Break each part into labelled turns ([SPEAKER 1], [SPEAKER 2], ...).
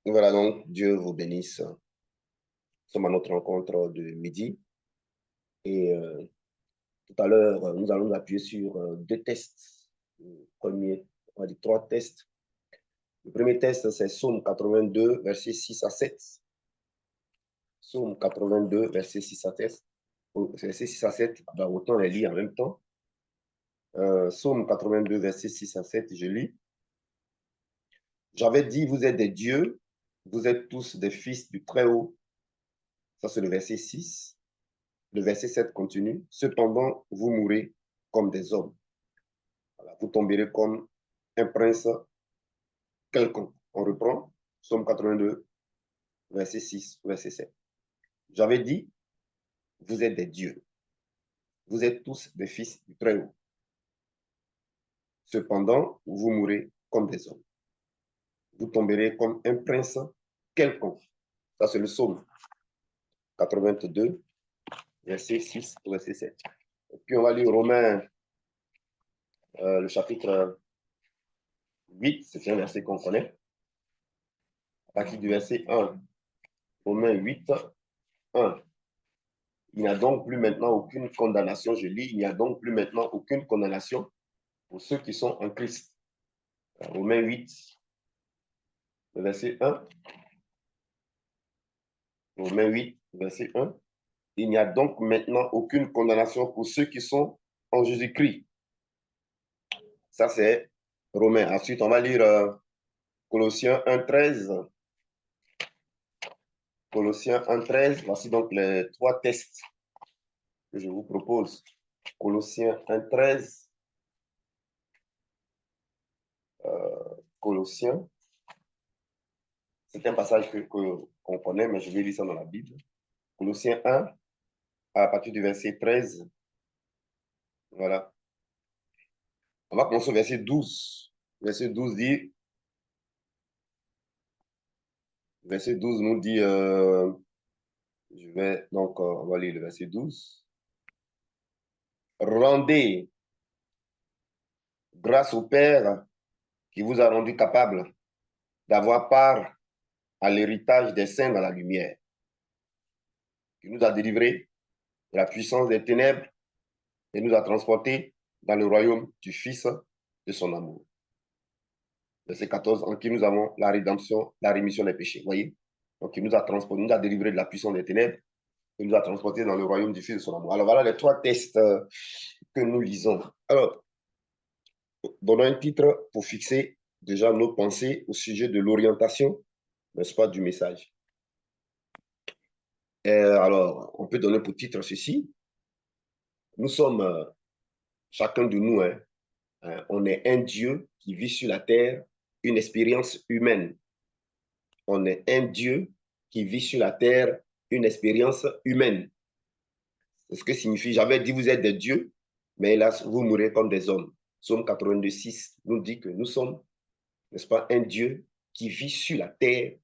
[SPEAKER 1] Voilà donc, Dieu vous bénisse. Nous sommes à notre rencontre de midi et tout à l'heure, nous allons nous appuyer sur deux tests. Le premier, on va dire trois tests. Le premier test, c'est Psaume 82, versets 6 à 7. Psaume 82, versets 6 à 7. Versets 6 à 7, ben, autant les lire en même temps. Psaume 82, versets 6 à 7, je lis. J'avais dit, vous êtes des dieux, vous êtes tous des fils du Très-Haut. Ça, c'est le verset 6. Le verset 7 continue. Cependant, vous mourrez comme des hommes. Voilà, vous tomberez comme un prince quelconque. On reprend. Psaume 82, verset 6, verset 7. J'avais dit, vous êtes des dieux. Vous êtes tous des fils du Très-Haut. Cependant, vous mourrez comme des hommes. Vous tomberez comme un prince quelconque. Ça, c'est le psaume 82, verset 6, verset 7. Et puis, on va lire Romains, le chapitre 8, c'est un verset qu'on connaît, à partir du verset 1. Romains 8, 1. Il n'y a donc plus maintenant aucune condamnation, je lis, il n'y a donc plus maintenant aucune condamnation pour ceux qui sont en Christ. Romains 8, le verset 1. Romains 8, verset 1. Il n'y a donc maintenant aucune condamnation pour ceux qui sont en Jésus-Christ. Ça, c'est Romains. Ensuite, on va lire Colossiens 1, 13. Colossiens 1, 13. Voici donc les trois tests que je vous propose. Colossiens 1, 13. Colossiens. C'est un passage qu'on connaît, mais je vais lire ça dans la Bible. Colossiens 1, à partir du verset 13. Voilà. On va commencer au verset 12. Verset 12 dit, verset 12 nous dit, on va lire le verset 12. Rendez grâce au Père qui vous a rendu capable d'avoir part à l'héritage des saints dans la lumière, qui nous a délivrés de la puissance des ténèbres et nous a transportés dans le royaume du Fils de son amour. Verset 14, en qui nous avons la rédemption, la rémission des péchés. Vous voyez? Donc, il nous a transportés, nous a délivrés de la puissance des ténèbres et nous a transportés dans le royaume du Fils de son amour. Alors, voilà les trois textes que nous lisons. Alors, donnons un titre pour fixer déjà nos pensées au sujet de l'orientation, n'est-ce pas, du message. Alors, on peut donner pour titre ceci. Nous sommes, chacun de nous, on est un Dieu qui vit sur la terre une expérience humaine. On est un Dieu qui vit sur la terre une expérience humaine. C'est ce que signifie, j'avais dit, vous êtes des dieux, mais hélas, vous mourrez comme des hommes. Psaume 82, 6 nous dit que nous sommes, n'est-ce pas, un Dieu qui vit sur la terre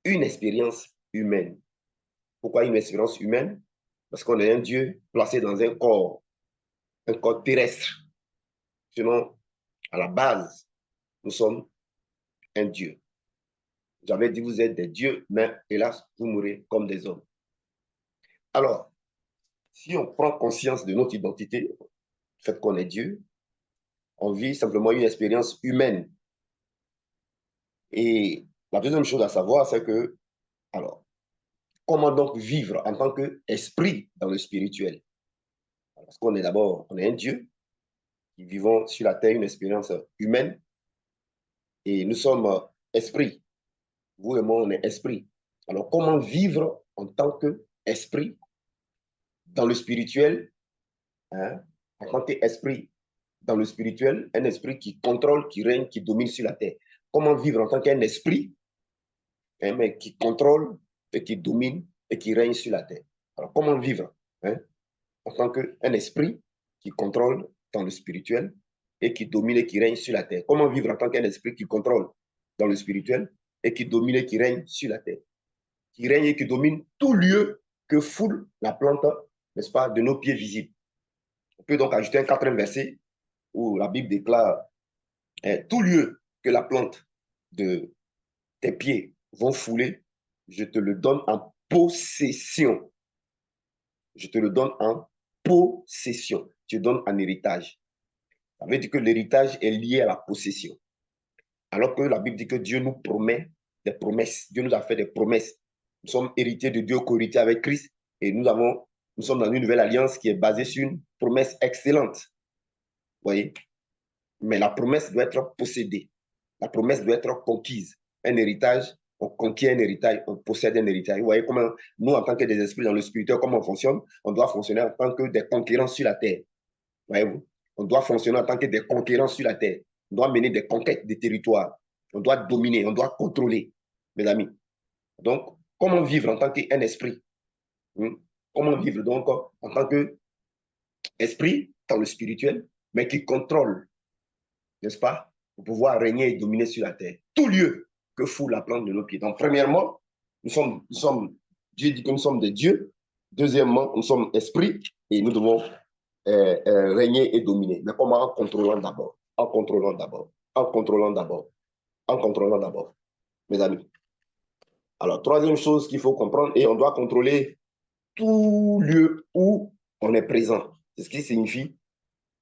[SPEAKER 1] une expérience humaine. Pourquoi une expérience humaine? Parce qu'on est un Dieu placé dans un corps terrestre. Sinon, à la base, nous sommes un Dieu. J'avais dit, vous êtes des dieux, mais hélas, vous mourrez comme des hommes. Alors, si on prend conscience de notre identité, le fait qu'on est Dieu, on vit simplement une expérience humaine. Et la deuxième chose à savoir, c'est que, alors, comment donc vivre en tant qu'esprit dans le spirituel? Parce qu'on est d'abord, on est un Dieu qui vivons sur la terre une expérience humaine et nous sommes esprit. Vous et moi, on est esprit. Alors, comment vivre en tant qu'esprit dans le spirituel, hein, en tant qu'esprit dans le spirituel, un esprit qui contrôle, qui règne, qui domine sur la terre. Comment vivre en tant qu'un esprit, mais qui contrôle et qui domine et qui règne sur la terre. Alors, comment vivre en tant qu'un esprit qui contrôle dans le spirituel et qui domine et qui règne sur la terre? Comment vivre en tant qu'un esprit qui contrôle dans le spirituel et qui domine et qui règne sur la terre? Qui règne et qui domine tout lieu que foule la plante, n'est-ce pas, de nos pieds visibles. On peut donc ajouter un quatrième verset où la Bible déclare tout lieu que la plante de tes pieds vont fouler, je te le donne en possession. Je te le donne en possession. Je te donne en héritage. Ça veut dire que l'héritage est lié à la possession. Alors que la Bible dit que Dieu nous promet des promesses. Dieu nous a fait des promesses. Nous sommes héritiers de Dieu, co-héritiers avec Christ. Et nous sommes dans une nouvelle alliance qui est basée sur une promesse excellente. Vous voyez? Mais la promesse doit être possédée. La promesse doit être conquise. Un héritage, on conquiert un héritage, on possède un héritage. Vous voyez comment nous, en tant que des esprits dans le spirituel, comment on fonctionne? On doit fonctionner en tant que des conquérants sur la terre. Voyez-vous? On doit fonctionner en tant que des conquérants sur la terre. On doit mener des conquêtes des territoires. On doit dominer, on doit contrôler, mes amis. Donc, comment vivre en tant qu'un esprit? Comment vivre donc en tant qu'esprit dans le spirituel, mais qui contrôle, n'est-ce pas, pour pouvoir régner et dominer sur la terre. Tout lieu que fout la plante de nos pieds. Donc, premièrement, Dieu dit que nous sommes des dieux. Deuxièmement, nous sommes esprits et nous devons régner et dominer. Mais comment? En contrôlant d'abord. En contrôlant d'abord. En contrôlant d'abord. En contrôlant d'abord. Mes amis. Alors, troisième chose qu'il faut comprendre, et on doit contrôler tout lieu où on est présent. C'est ce qui signifie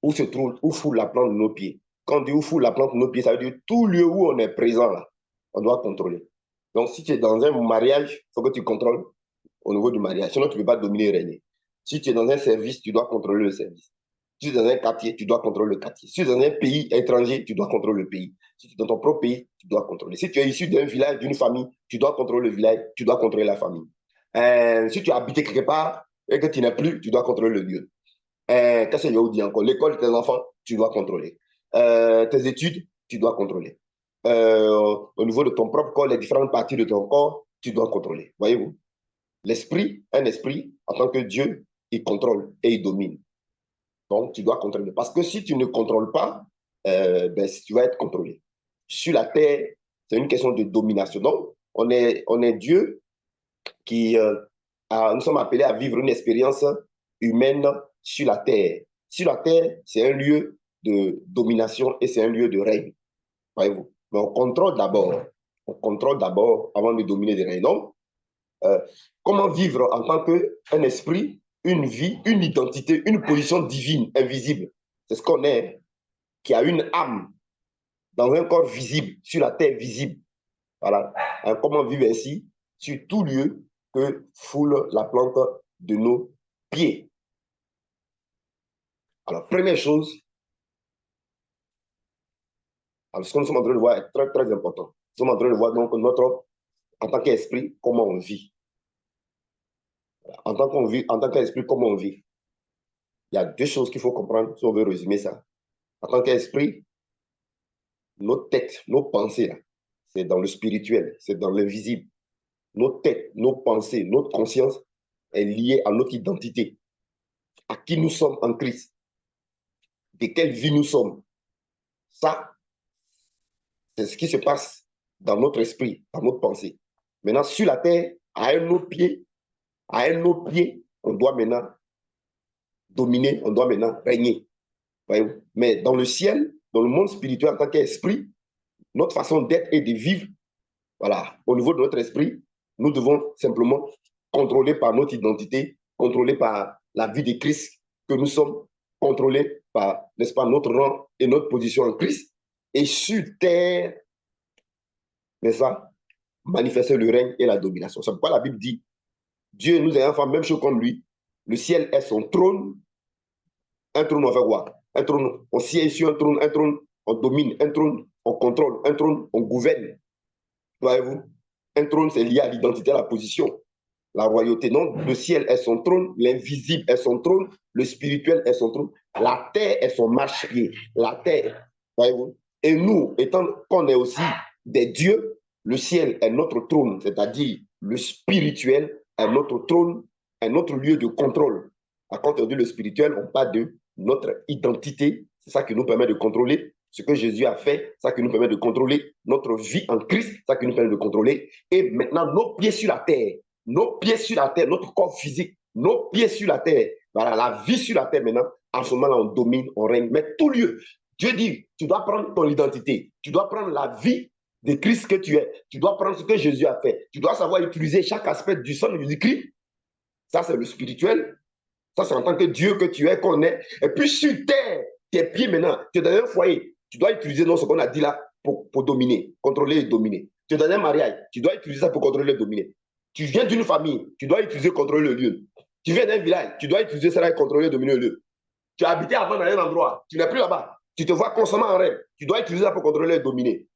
[SPEAKER 1] où se trouve, où fout la plante de nos pieds. Quand on dit où fout la plante de nos pieds, ça veut dire tout lieu où on est présent, là, on doit contrôler. Donc, si tu es dans un mariage, il faut que tu contrôles au niveau du mariage. Sinon, tu ne peux pas dominer et régner. Si tu es dans un service, tu dois contrôler le service. Si tu es dans un quartier, tu dois contrôler le quartier. Si tu es dans un pays étranger, tu dois contrôler le pays. Si tu es dans ton propre pays, tu dois contrôler. Si tu es issu d'un village, d'une famille, tu dois contrôler le village, tu dois contrôler la famille. Si tu as habité quelque part et que tu n'es plus, tu dois contrôler le lieu. Qu'est-ce que je vous dis encore? L'école de tes enfants, tu dois contrôler. Tes études, tu dois contrôler. Au niveau de ton propre corps, les différentes parties de ton corps, tu dois contrôler. Voyez-vous? L'esprit, un esprit, en tant que Dieu, il contrôle et il domine. Donc, tu dois contrôler. Parce que si tu ne contrôles pas, tu vas être contrôlé. Sur la terre, c'est une question de domination. Donc, on est Dieu qui... nous sommes appelés à vivre une expérience humaine sur la terre. Sur la terre, c'est un lieu de domination et c'est un lieu de règne. Voyez-vous? Mais on contrôle d'abord. On contrôle d'abord avant de dominer des règnes. Donc, comment vivre en tant qu'un esprit, une vie, une identité, une position divine, invisible. C'est ce qu'on est, qui a une âme dans un corps visible, sur la terre visible. Voilà. Comment vivre ainsi sur tout lieu que foule la plante de nos pieds. Alors, première chose, alors, ce que nous sommes en train de voir est très, très important. Nous sommes en train de voir donc en tant qu'esprit, comment on vit. En tant qu'esprit, comment on vit. Il y a deux choses qu'il faut comprendre si on veut résumer ça. En tant qu'esprit, nos têtes, nos pensées, c'est dans le spirituel, c'est dans l'invisible. Nos têtes, nos pensées, notre conscience est liée à notre identité, à qui nous sommes en Christ, de quelle vie nous sommes. Ça, c'est ce qui se passe dans notre esprit, dans notre pensée. Maintenant, sur la terre, à un autre pied, on doit maintenant dominer, on doit maintenant régner. Voyez-vous? Mais dans le ciel, dans le monde spirituel, en tant qu'esprit, notre façon d'être et de vivre, voilà, au niveau de notre esprit, nous devons simplement contrôler par notre identité, contrôler par la vie de Christ que nous sommes, contrôler par, n'est-ce pas, notre rang et notre position en Christ. Et sur terre, n'est-ce pas, manifester le règne et la domination. C'est pourquoi la Bible dit, Dieu nous a fait même chose comme lui. Le ciel est son trône. Un trône, on fait quoi? Un trône, on siège sur un trône, on domine, un trône, on contrôle, un trône, on gouverne. Voyez-vous? Un trône, c'est lié à l'identité, à la position, la royauté. Donc, le ciel est son trône, l'invisible est son trône, le spirituel est son trône, la terre est son marchepied. La terre, voyez-vous? Et nous, étant qu'on est aussi des dieux, le ciel est notre trône, c'est-à-dire le spirituel est notre trône, est notre lieu de contrôle. Quand on dit le spirituel, on parle de notre identité, c'est ça qui nous permet de contrôler ce que Jésus a fait, ça qui nous permet de contrôler notre vie en Christ, ça qui nous permet de contrôler. Et maintenant, nos pieds sur la terre, notre corps physique, nos pieds sur la terre, voilà, la vie sur la terre maintenant, en ce moment-là, on domine, on règne. Mais tout lieu, Dieu dit, tu dois prendre ton identité, tu dois prendre la vie de Christ que tu es. Tu dois prendre ce que Jésus a fait. Tu dois savoir utiliser chaque aspect du sang de Jésus-Christ. Ça, c'est le spirituel. Ça, c'est en tant que Dieu que tu es, qu'on est. Et puis sur terre, tes pieds maintenant, tu es dans un foyer. Tu dois utiliser non, ce qu'on a dit là pour dominer, contrôler et dominer. Tu es dans un mariage, tu dois utiliser ça pour contrôler et dominer. Tu viens d'une famille, tu dois utiliser contrôler le lieu. Tu viens d'un village, tu dois utiliser ça et contrôler et dominer le lieu. Tu as habité avant dans un endroit, tu n'es plus là-bas. Tu te vois constamment en rêve. Tu dois utiliser ça pour contrôler et dominer.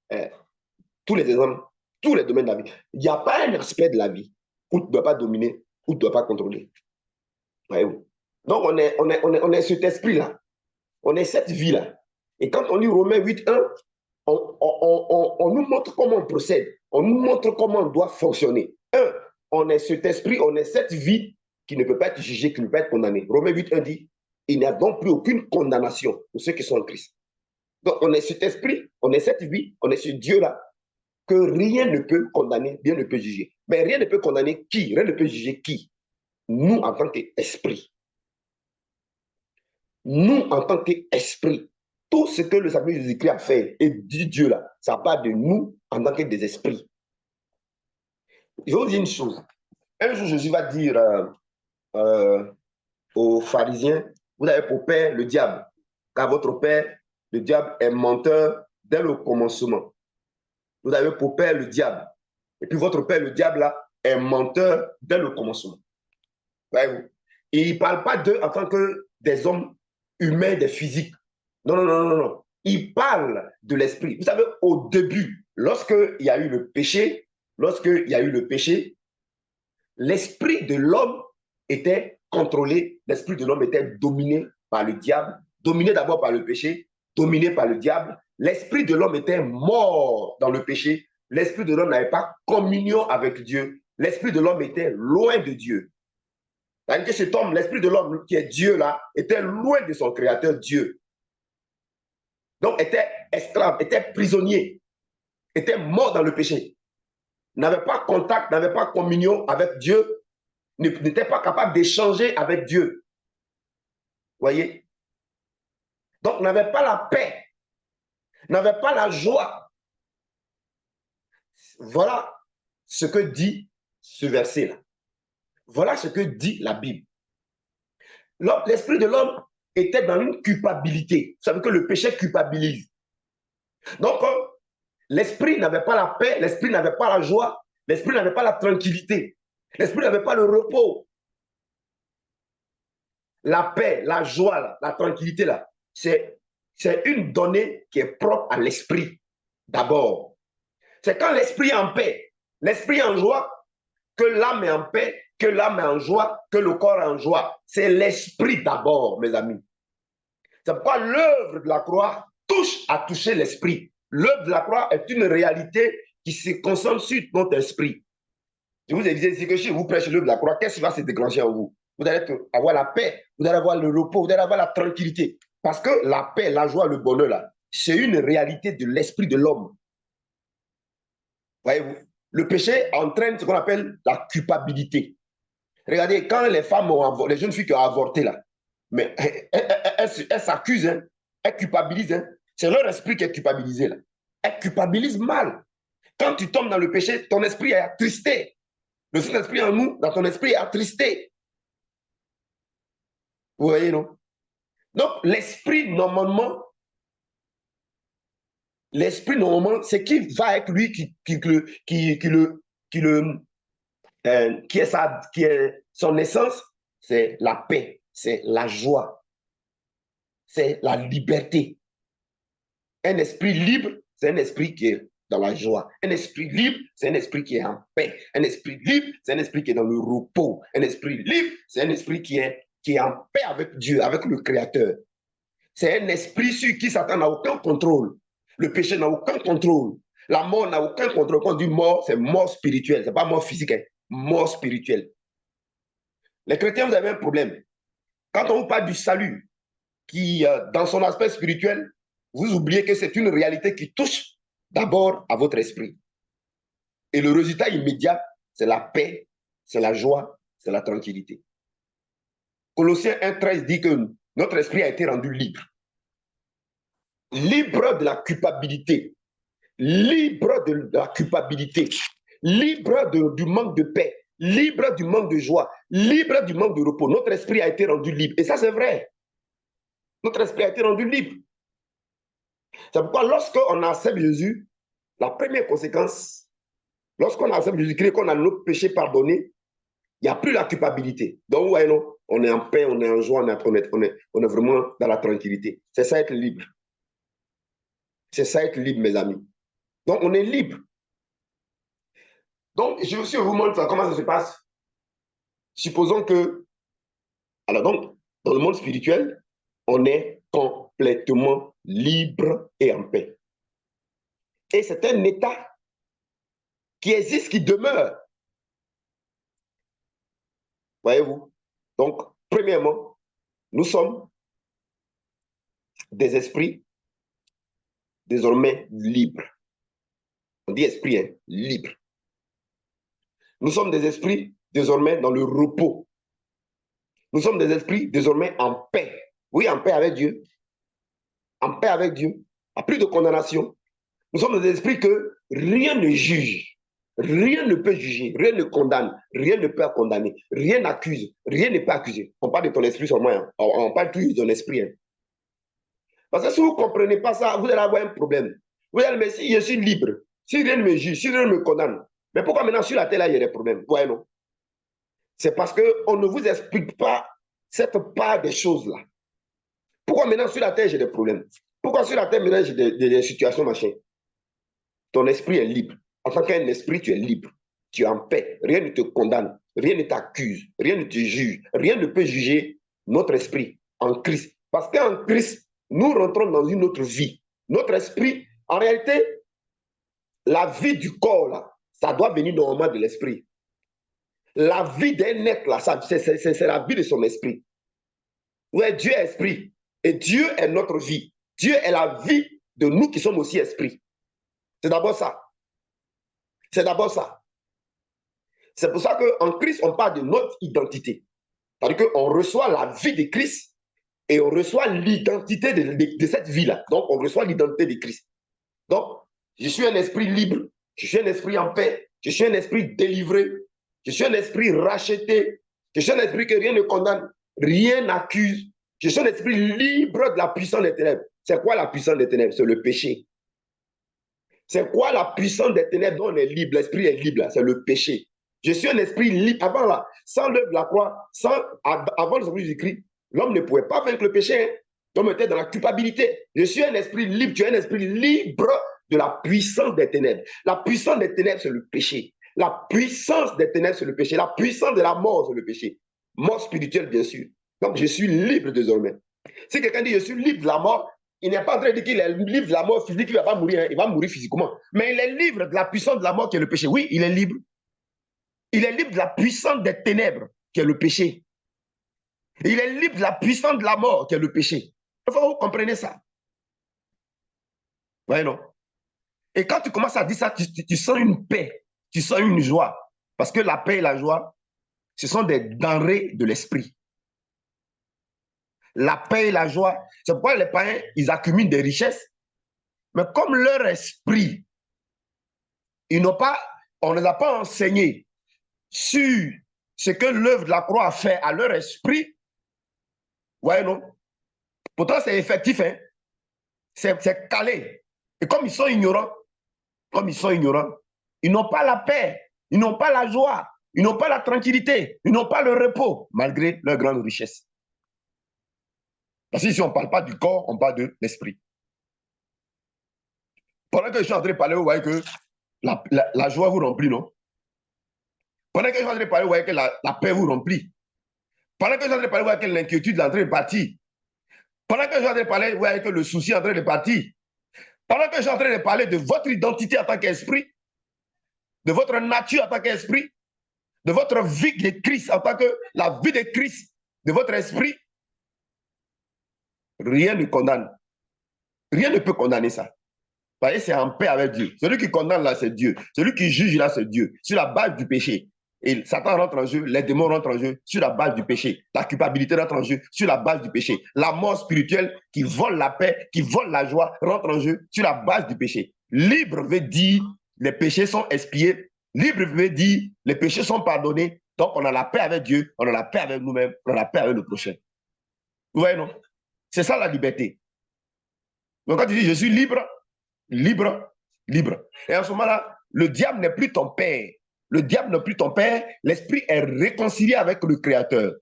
[SPEAKER 1] Tous les exemples, tous les domaines de la vie. Il n'y a pas un aspect de la vie où tu ne dois pas dominer, où tu ne dois pas contrôler. Voyez-vous? Donc, on est cet esprit-là. On est cette vie-là. Et quand on lit Romains 8.1, on nous montre comment on procède. On nous montre comment on doit fonctionner. On est cet esprit, on est cette vie qui ne peut pas être jugée, qui ne peut pas être condamnée. Romains 8.1 dit, il n'y a donc plus aucune condamnation pour ceux qui sont en Christ. Donc, on est cet esprit, on est cette vie, on est ce Dieu-là, que rien ne peut condamner, rien ne peut juger. Mais rien ne peut condamner qui? Rien ne peut juger qui? Nous, en tant qu'esprit. Nous, en tant qu'esprit. Tout ce que le Seigneur Jésus-Christ a fait et dit Dieu là, ça part de nous en tant que des esprits. Je vais vous dire une chose. Un jour, Jésus va dire aux pharisiens, vous avez pour père le diable, car votre père, le diable, est menteur dès le commencement. Vous avez pour père le diable. Et puis votre père, le diable, là, est menteur dès le commencement. Voyez-vous? Et il ne parle pas d'eux en tant que des hommes humains, des physiques. Non, non, non, non, non. Il parle de l'esprit. Vous savez, au début, lorsqu'il y a eu le péché, l'esprit de l'homme était contrôlé, l'esprit de l'homme était dominé par le diable, dominé d'abord par le péché, dominé par le diable. L'esprit de l'homme était mort dans le péché. L'esprit de l'homme n'avait pas communion avec Dieu. L'esprit de l'homme était loin de Dieu. C'est-à-dire que cet homme, l'esprit de l'homme qui est Dieu là, était loin de son créateur Dieu. Donc était esclave, était prisonnier, était mort dans le péché. N'avait pas contact, n'avait pas communion avec Dieu, n'était pas capable d'échanger avec Dieu. Voyez? Donc n'avait pas la paix, n'avait pas la joie. Voilà ce que dit ce verset-là. Voilà ce que dit la Bible. L'esprit de l'homme était dans une culpabilité. Vous savez que le péché culpabilise. Donc, l'esprit n'avait pas la paix, l'esprit n'avait pas la joie, l'esprit n'avait pas la tranquillité, l'esprit n'avait pas le repos. La paix, la joie, la tranquillité, là, c'est une donnée qui est propre à l'esprit, d'abord. C'est quand l'esprit est en paix, l'esprit est en joie, que l'âme est en paix, que l'âme est en joie, que le corps est en joie. C'est l'esprit d'abord, mes amis. C'est pourquoi l'œuvre de la croix touche à toucher l'esprit. L'œuvre de la croix est une réalité qui se concentre sur notre esprit. Je vous ai dit ici que si vous prêchez l'œuvre de la croix, qu'est-ce qui va se déclencher en vous? Vous allez avoir la paix, vous allez avoir le repos, vous allez avoir la tranquillité. Parce que la paix, la joie, le bonheur, là, c'est une réalité de l'esprit de l'homme. Voyez-vous? Le péché entraîne ce qu'on appelle la culpabilité. Regardez, quand les femmes les jeunes filles qui ont avorté, là, mais elles s'accusent, hein, elles culpabilisent. Hein. C'est leur esprit qui est culpabilisé. Là. Elles culpabilisent mal. Quand tu tombes dans le péché, ton esprit est attristé. Le Saint-Esprit en nous, dans ton esprit, est attristé. Vous voyez, non? Donc, l'esprit, normalement, c'est qui va avec lui, qui est son essence, c'est la paix, c'est la joie, c'est la liberté. Un esprit libre, c'est un esprit qui est dans la joie. Un esprit libre, c'est un esprit qui est en paix. Un esprit libre, c'est un esprit qui est dans le repos. Un esprit libre, c'est un esprit qui est en paix avec Dieu, avec le Créateur. C'est un esprit sur qui Satan n'a aucun contrôle. Le péché n'a aucun contrôle. La mort n'a aucun contrôle. Quand on dit mort, c'est mort spirituelle. Ce n'est pas mort physique, hein. Mort spirituelle. Les chrétiens, vous avez un problème. Quand on vous parle du salut, qui, dans son aspect spirituel, vous oubliez que c'est une réalité qui touche d'abord à votre esprit. Et le résultat immédiat, c'est la paix, c'est la joie, c'est la tranquillité. Colossiens 1,13 dit que notre esprit a été rendu libre. Libre de la culpabilité, libre de la culpabilité, libre du manque de paix, libre du manque de joie, libre du manque de repos. Notre esprit a été rendu libre. Et ça, c'est vrai. Notre esprit a été rendu libre. C'est pourquoi lorsqu'on accepte Jésus, la première conséquence, lorsqu'on accepte Jésus-Christ, qu'on a nos péchés pardonnés, il n'y a plus la culpabilité. Donc, ouais, non, on est en paix, on est en joie, on est vraiment dans la tranquillité. C'est ça être libre. C'est ça être libre, mes amis. Donc, on est libre. Donc, je vais aussi vous montrer comment ça se passe. Supposons que, alors donc, dans le monde spirituel, on est complètement libre et en paix. Et c'est un état qui existe, qui demeure. Voyez-vous? Donc, premièrement, nous sommes des esprits désormais libres. On dit esprit, hein, libre. Nous sommes des esprits désormais dans le repos. Nous sommes des esprits désormais en paix. Oui, en paix avec Dieu. En paix avec Dieu. Il n'y a plus de condamnation. Nous sommes des esprits que rien ne juge. Rien ne peut juger. Rien ne condamne. Rien ne peut condamner. Rien n'accuse. Rien ne peut accuser. On parle de ton esprit seulement. Hein. On parle plus de ton esprit. Hein. Parce que si vous ne comprenez pas ça, vous allez avoir un problème. Vous allez dire, mais si je suis libre, si rien ne me juge, si rien ne me condamne, mais pourquoi maintenant sur la terre, là, il y a des problèmes? Ouais, non. C'est parce qu'on ne vous explique pas cette part des choses-là. Pourquoi maintenant sur la terre, j'ai des problèmes? Pourquoi sur la terre, maintenant, j'ai des situations, machin? Ton esprit est libre. En tant qu'un esprit, tu es libre. Tu es en paix. Rien ne te condamne. Rien ne t'accuse. Rien ne te juge. Rien ne peut juger notre esprit en Christ. Parce qu'en Christ, nous rentrons dans une autre vie. Notre esprit, en réalité, la vie du corps, là, ça doit venir normalement de l'esprit. La vie d'un être, là, c'est la vie de son esprit. Ouais, Dieu est esprit. Et Dieu est notre vie. Dieu est la vie de nous qui sommes aussi esprits. C'est d'abord ça. C'est d'abord ça. C'est pour ça qu'en Christ, on parle de notre identité. C'est-à-dire qu'on reçoit la vie de Christ et on reçoit l'identité de cette vie-là. Donc, on reçoit l'identité de Christ. Donc, je suis un esprit libre, je suis un esprit en paix, je suis un esprit délivré, je suis un esprit racheté, je suis un esprit que rien ne condamne, rien n'accuse. Je suis un esprit libre de la puissance des ténèbres. C'est quoi la puissance des ténèbres? C'est le péché. C'est quoi la puissance des ténèbres dont on est libre? L'esprit est libre, c'est le péché. Je suis un esprit libre. Avant là, sans l'œuvre de la croix, avant le salut du Christ, l'homme ne pouvait pas vaincre le péché. Hein. L'homme était dans la culpabilité. Je suis un esprit libre. Tu es un esprit libre de la puissance des ténèbres. La puissance des ténèbres, c'est le péché. La puissance des ténèbres, c'est le péché. La puissance de la mort, c'est le péché. Mort spirituelle, bien sûr. Donc, je suis libre désormais. Si quelqu'un dit je suis libre de la mort, il n'est pas en train de dire qu'il est libre de la mort physique, il ne va pas mourir, hein. Il va mourir physiquement. Mais il est libre de la puissance de la mort qui est le péché. Oui, il est libre. Il est libre de la puissance des ténèbres qui est le péché. Il est libre de la puissance de la mort qui est le péché. Il faut que vous compreniez ça. Oui, non. Et quand tu commences à dire ça, tu sens une paix, tu sens une joie. Parce que la paix et la joie, ce sont des denrées de l'esprit. La paix et la joie, c'est pourquoi les païens, ils accumulent des richesses. Mais comme leur esprit, on ne les a pas enseignés sur ce que l'œuvre de la croix a fait à leur esprit. Ouais, non. Pourtant, c'est effectif, hein. C'est calé. Et comme ils sont ignorants, ils n'ont pas la paix, ils n'ont pas la joie, ils n'ont pas la tranquillité, ils n'ont pas le repos, malgré leur grande richesse. Parce que si on ne parle pas du corps, on parle de l'esprit. Pendant que je suis en train de parler, vous voyez que la joie vous remplit, non? Pendant que je suis en train de parler, vous voyez que la paix vous remplit. Pendant que je suis en train de parler, vous voyez que l'inquiétude est en train de partir. Pendant que je suis en train de parler, vous voyez que le souci est en train de partir. Pendant que je suis en train de parler de votre identité en tant qu'esprit, de votre nature en tant qu'esprit, de votre vie de Christ en tant que la vie de Christ, de votre esprit, rien ne condamne. Rien ne peut condamner ça. Vous voyez, c'est en paix avec Dieu. Celui qui condamne là, c'est Dieu. Celui qui juge là, c'est Dieu. Sur la base du péché. Et Satan rentre en jeu, les démons rentrent en jeu sur la base du péché. La culpabilité rentre en jeu sur la base du péché. La mort spirituelle qui vole la paix, qui vole la joie, rentre en jeu sur la base du péché. Libre veut dire les péchés sont expiés. Libre veut dire les péchés sont pardonnés. Donc, on a la paix avec Dieu, on a la paix avec nous-mêmes, on a la paix avec le prochain. Vous voyez, non? C'est ça la liberté. Donc, quand tu dis je suis libre, libre, libre. Et en ce moment-là, le diable n'est plus ton père. Le diable n'est plus ton père. L'esprit est réconcilié avec le Créateur.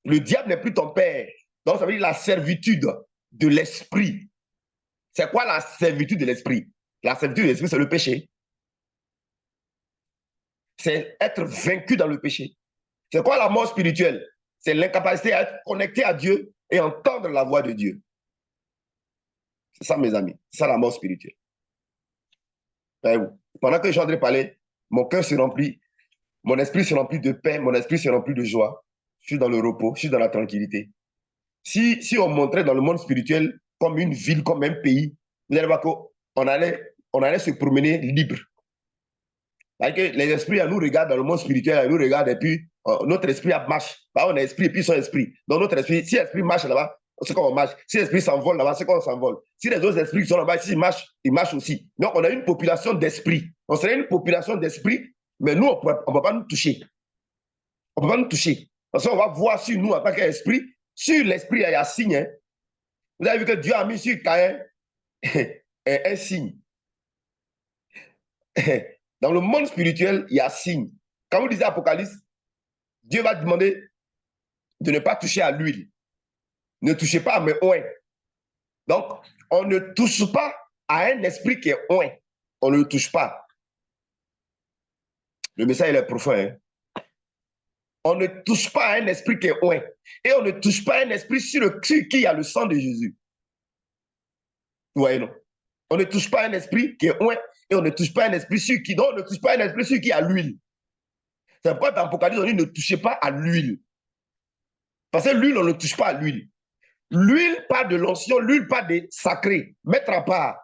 [SPEAKER 1] Le diable n'est plus ton père. Donc, ça veut dire la servitude de l'esprit. C'est quoi la servitude de l'esprit? La servitude de l'esprit, c'est le péché. C'est être vaincu dans le péché. C'est quoi la mort spirituelle? C'est l'incapacité à être connecté à Dieu et entendre la voix de Dieu. C'est ça, mes amis. C'est ça la mort spirituelle. Pendant que je suis en train de parler, mon cœur se remplit, mon esprit se remplit de paix, mon esprit se remplit de joie. Je suis dans le repos, je suis dans la tranquillité. Si on montrait dans le monde spirituel comme une ville, comme un pays, vous allez voir qu'on allait se promener libre. Parce que les esprits nous regardent dans le monde spirituel, ils nous regardent et puis notre esprit marche. On a esprit et puis son esprit. Donc notre esprit, si l'esprit marche là-bas, c'est qu'on marche. Si l'esprit s'envole là-bas, c'est qu'on s'envole. Si les autres esprits qui sont là-bas, s'ils marchent, ils marchent aussi. Donc on a une population d'esprits. On serait une population d'esprits, mais nous, on ne peut pas nous toucher. On ne peut pas nous toucher. Parce qu'on va voir sur nous en tant qu'esprit, sur l'esprit, il y a un signe. Hein. Vous avez vu que Dieu a mis sur Caïn un signe. Dans le monde spirituel, il y a signe. Quand vous lisez Apocalypse, Dieu va demander de ne pas toucher à l'huile. Ne touchez pas à mes oins. Donc, on ne touche pas à un esprit qui est oint. On ne le touche pas. Le message il est profond. Hein? On ne touche pas à un esprit qui est oint. Et on ne touche pas à un esprit sur qui il y a le sang de Jésus. Vous voyez, non? On ne touche pas à un esprit qui est oint. Et on ne touche pas à un esprit sur qui. Donc, on ne touche pas à un esprit sur qui il y a l'huile. C'est pourquoi dans l'Apocalypse, on dit ne touchez pas à l'huile. Parce que l'huile, on ne touche pas à l'huile. L'huile, pas de l'onction, l'huile, pas de sacré. Mettre à part.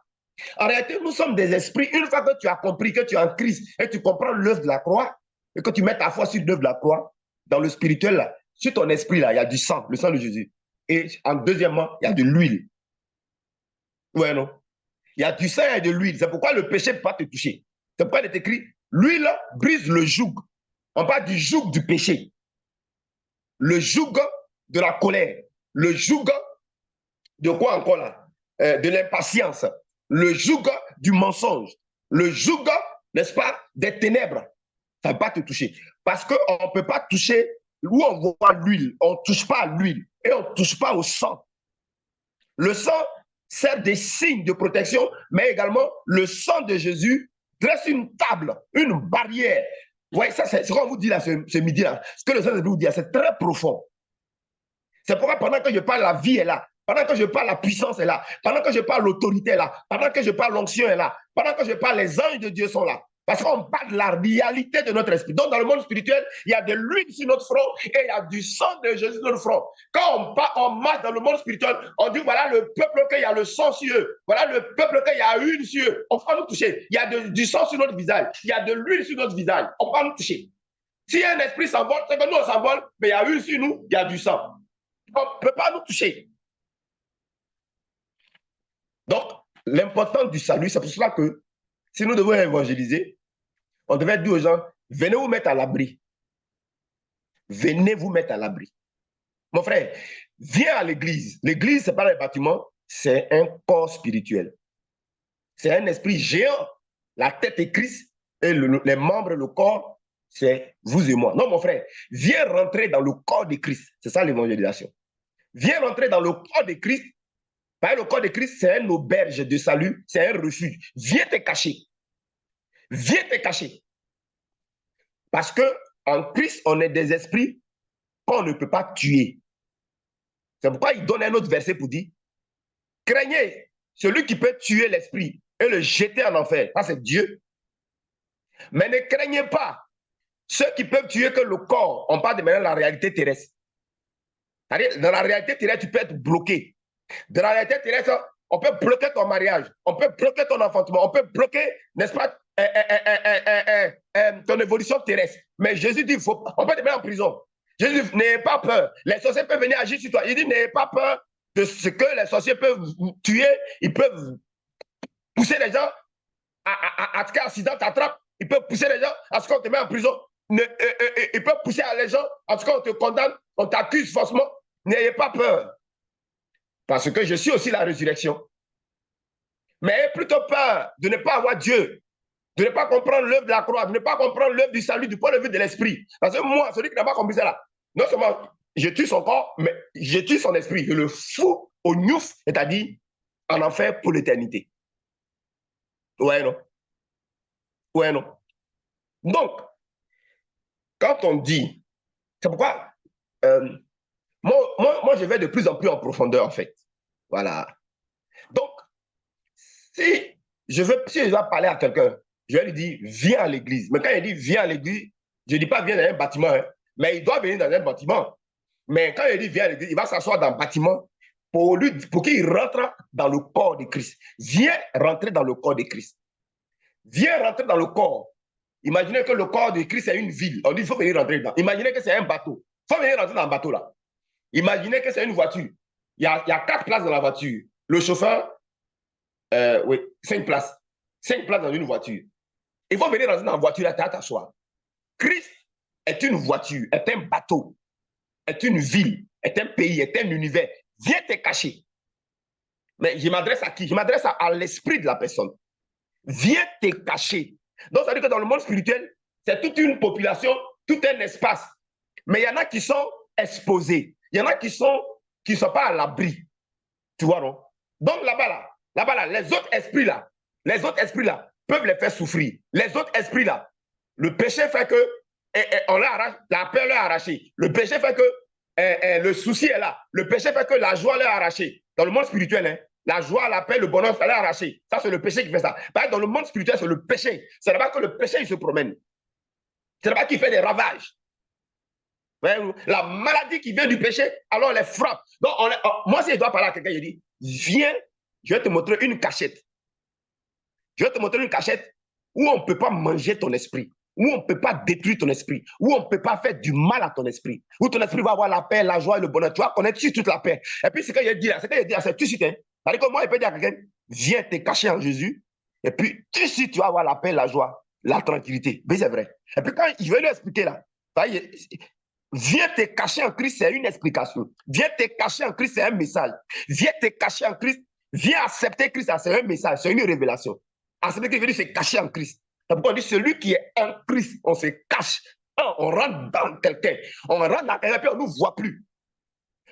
[SPEAKER 1] En réalité, nous sommes des esprits. Une fois que tu as compris que tu es en Christ et tu comprends l'œuvre de la croix, et que tu mets ta foi sur l'œuvre de la croix, dans le spirituel, là, sur ton esprit, là, il y a du sang, le sang de Jésus. Et en deuxièmement, il y a de l'huile. Ouais, non? Il y a du sang et de l'huile. C'est pourquoi le péché ne peut pas te toucher. C'est pourquoi il est écrit, l'huile brise le joug. On parle du joug du péché. Le joug de la colère. Le joug de quoi encore là? De l'impatience. Le joug du mensonge. Le joug, n'est-ce pas, des ténèbres. Ça ne va pas te toucher. Parce qu'on ne peut pas toucher où on voit l'huile. On ne touche pas à l'huile. Et on ne touche pas au sang. Le sang sert des signes de protection, mais également le sang de Jésus dresse une table, une barrière. Ouais, ça, c'est ce qu'on vous dit là ce midi-là. Ce que le Saint-Esprit vous dit, c'est très profond. C'est pourquoi pendant que je parle, la vie est là. Pendant que je parle, la puissance est là. Pendant que je parle, l'autorité est là. Pendant que je parle, l'onction est là. Pendant que je parle, les anges de Dieu sont là. Parce qu'on parle de la réalité de notre esprit. Donc, dans le monde spirituel, il y a de l'huile sur notre front et il y a du sang de Jésus sur notre front. Quand on marche dans le monde spirituel, on dit voilà le peuple qu'il y a le sang sur eux. Voilà le peuple qu'il y a une sur eux. On va nous toucher. Il y a du sang sur notre visage. Il y a de l'huile sur notre visage. On va nous toucher. Si un esprit s'envole, c'est que nous on s'envole, mais il y a une sur nous, il y a du sang. On ne peut pas nous toucher. Donc, l'importance du salut, c'est pour cela que si nous devons évangéliser, on devait dire aux gens, venez vous mettre à l'abri. Venez vous mettre à l'abri. Mon frère, viens à l'église. L'église, ce n'est pas un bâtiment, c'est un corps spirituel. C'est un esprit géant. La tête est Christ et les membres, le corps, c'est vous et moi. Non, mon frère, viens rentrer dans le corps de Christ. C'est ça l'évangélisation. Viens rentrer dans le corps de Christ. Parce que le corps de Christ, c'est une auberge de salut, c'est un refuge. Viens te cacher. Viens te cacher. Parce qu'en Christ, on est des esprits qu'on ne peut pas tuer. C'est pourquoi il donne un autre verset pour dire, craignez celui qui peut tuer l'esprit et le jeter en enfer. Ça, c'est Dieu. Mais ne craignez pas ceux qui peuvent tuer que le corps. On parle de maintenant la réalité terrestre. Dans la réalité terrestre, tu peux être bloqué. Dans la réalité terrestre, on peut bloquer ton mariage, on peut bloquer ton enfantement, on peut bloquer, n'est-ce pas, ton évolution terrestre. Mais Jésus dit, on peut te mettre en prison. Jésus dit, n'ayez pas peur. Les sorciers peuvent venir agir sur toi. Il dit, n'ayez pas peur de ce que les sorciers peuvent tuer. Ils peuvent pousser les gens à ce qu'un accident t'attrape, il peut pousser les gens à ce qu'on te met en prison. Il peut pousser les gens à ce qu'on te condamne, on t'accuse faussement. N'ayez pas peur. Parce que je suis aussi la résurrection. Mais ayez plutôt peur de ne pas avoir Dieu, de ne pas comprendre l'œuvre de la croix, de ne pas comprendre l'œuvre du salut du point de vue de l'esprit. Parce que moi, celui qui n'a pas compris ça là, non seulement je tue son corps, mais je tue son esprit. Je le fous au gnouf, c'est-à-dire en enfer pour l'éternité. Ouais, non? Ouais, non? Donc, quand on dit, c'est pourquoi moi, je vais de plus en plus en profondeur, en fait. Voilà. Donc, si je dois parler à quelqu'un, je vais lui dire, viens à l'église. Mais quand il dit, viens à l'église, je ne dis pas, viens dans un bâtiment, hein, mais il doit venir dans un bâtiment. Mais quand il dit, viens à l'église, il va s'asseoir dans le bâtiment pour qu'il rentre dans le corps de Christ. Viens rentrer dans le corps de Christ. Viens rentrer dans le corps. Imaginez que le corps de Christ est une ville. On dit, il faut venir rentrer dedans. Imaginez que c'est un bateau. Il faut venir rentrer dans le bateau là. Imaginez que c'est une voiture. Il y a 4 places dans la voiture. Le chauffeur, oui, 5 places. 5 places dans une voiture. Il faut venir rentrer dans la voiture à t'asseoir. Christ est une voiture, est un bateau, est une ville, est un pays, est un univers. Viens te cacher. Mais je m'adresse à qui? Je m'adresse à l'esprit de la personne. Viens te cacher. Donc, ça veut dire que dans le monde spirituel, c'est toute une population, tout un espace. Mais il y en a qui sont exposés. Il y en a qui sont pas à l'abri. Tu vois, non? Donc, là-bas, les autres esprits là, peuvent les faire souffrir. Les autres esprits là, le péché fait que on leur arrache, la peur leur a arraché. Le péché fait que le souci est là. Le péché fait que la joie leur a arraché. Dans le monde spirituel, hein, la joie, la paix, le bonheur, ça leur a arraché. Ça, c'est le péché qui fait ça. Dans le monde spirituel, c'est le péché. C'est là-bas que le péché, il se promène. C'est là-bas qu'il fait des ravages. La maladie qui vient du péché, alors on les frappe. Donc, moi, si je dois parler à quelqu'un, je dis, viens, je vais te montrer une cachette. Je vais te montrer une cachette où on ne peut pas manger ton esprit, où on ne peut pas détruire ton esprit, où on ne peut pas faire du mal à ton esprit, où ton esprit va avoir la paix, la joie et le bonheur. Tu vas connaître toute la paix. Et puis, ce que je dis là, c'est tout de suite. Hein. C'est-à-dire que moi, je peux dire à quelqu'un, viens te cacher en Jésus, et puis tout de suite, tu vas avoir la paix, la joie, la tranquillité. Mais c'est vrai. Et puis, quand je vais lui expliquer là, viens te cacher en Christ, c'est une explication. Viens te cacher en Christ, c'est un message. Viens te cacher en Christ, viens accepter Christ, c'est un message, c'est une révélation. Accepter qu'il veut dire se cacher en Christ. C'est pourquoi on dit celui qui est en Christ, on se cache. On rentre dans quelqu'un, on rentre dans quelqu'un, puis on ne nous voit plus.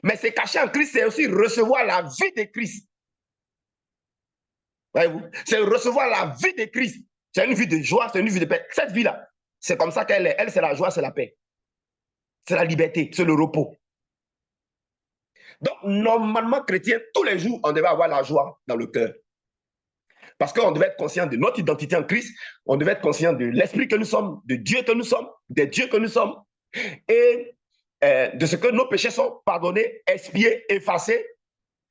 [SPEAKER 1] Mais se cacher en Christ, c'est aussi recevoir la vie de Christ. Voyez-vous? C'est recevoir la vie de Christ. C'est une vie de joie, c'est une vie de paix. Cette vie-là, c'est comme ça qu'elle est. Elle, c'est la joie, c'est la paix. C'est la liberté, c'est le repos. Donc, normalement, chrétien, tous les jours, on devait avoir la joie dans le cœur. Parce qu'on devait être conscient de notre identité en Christ, on devait être conscient de l'esprit que nous sommes, de Dieu que nous sommes, des dieux que nous sommes, et de ce que nos péchés sont pardonnés, expiés, effacés.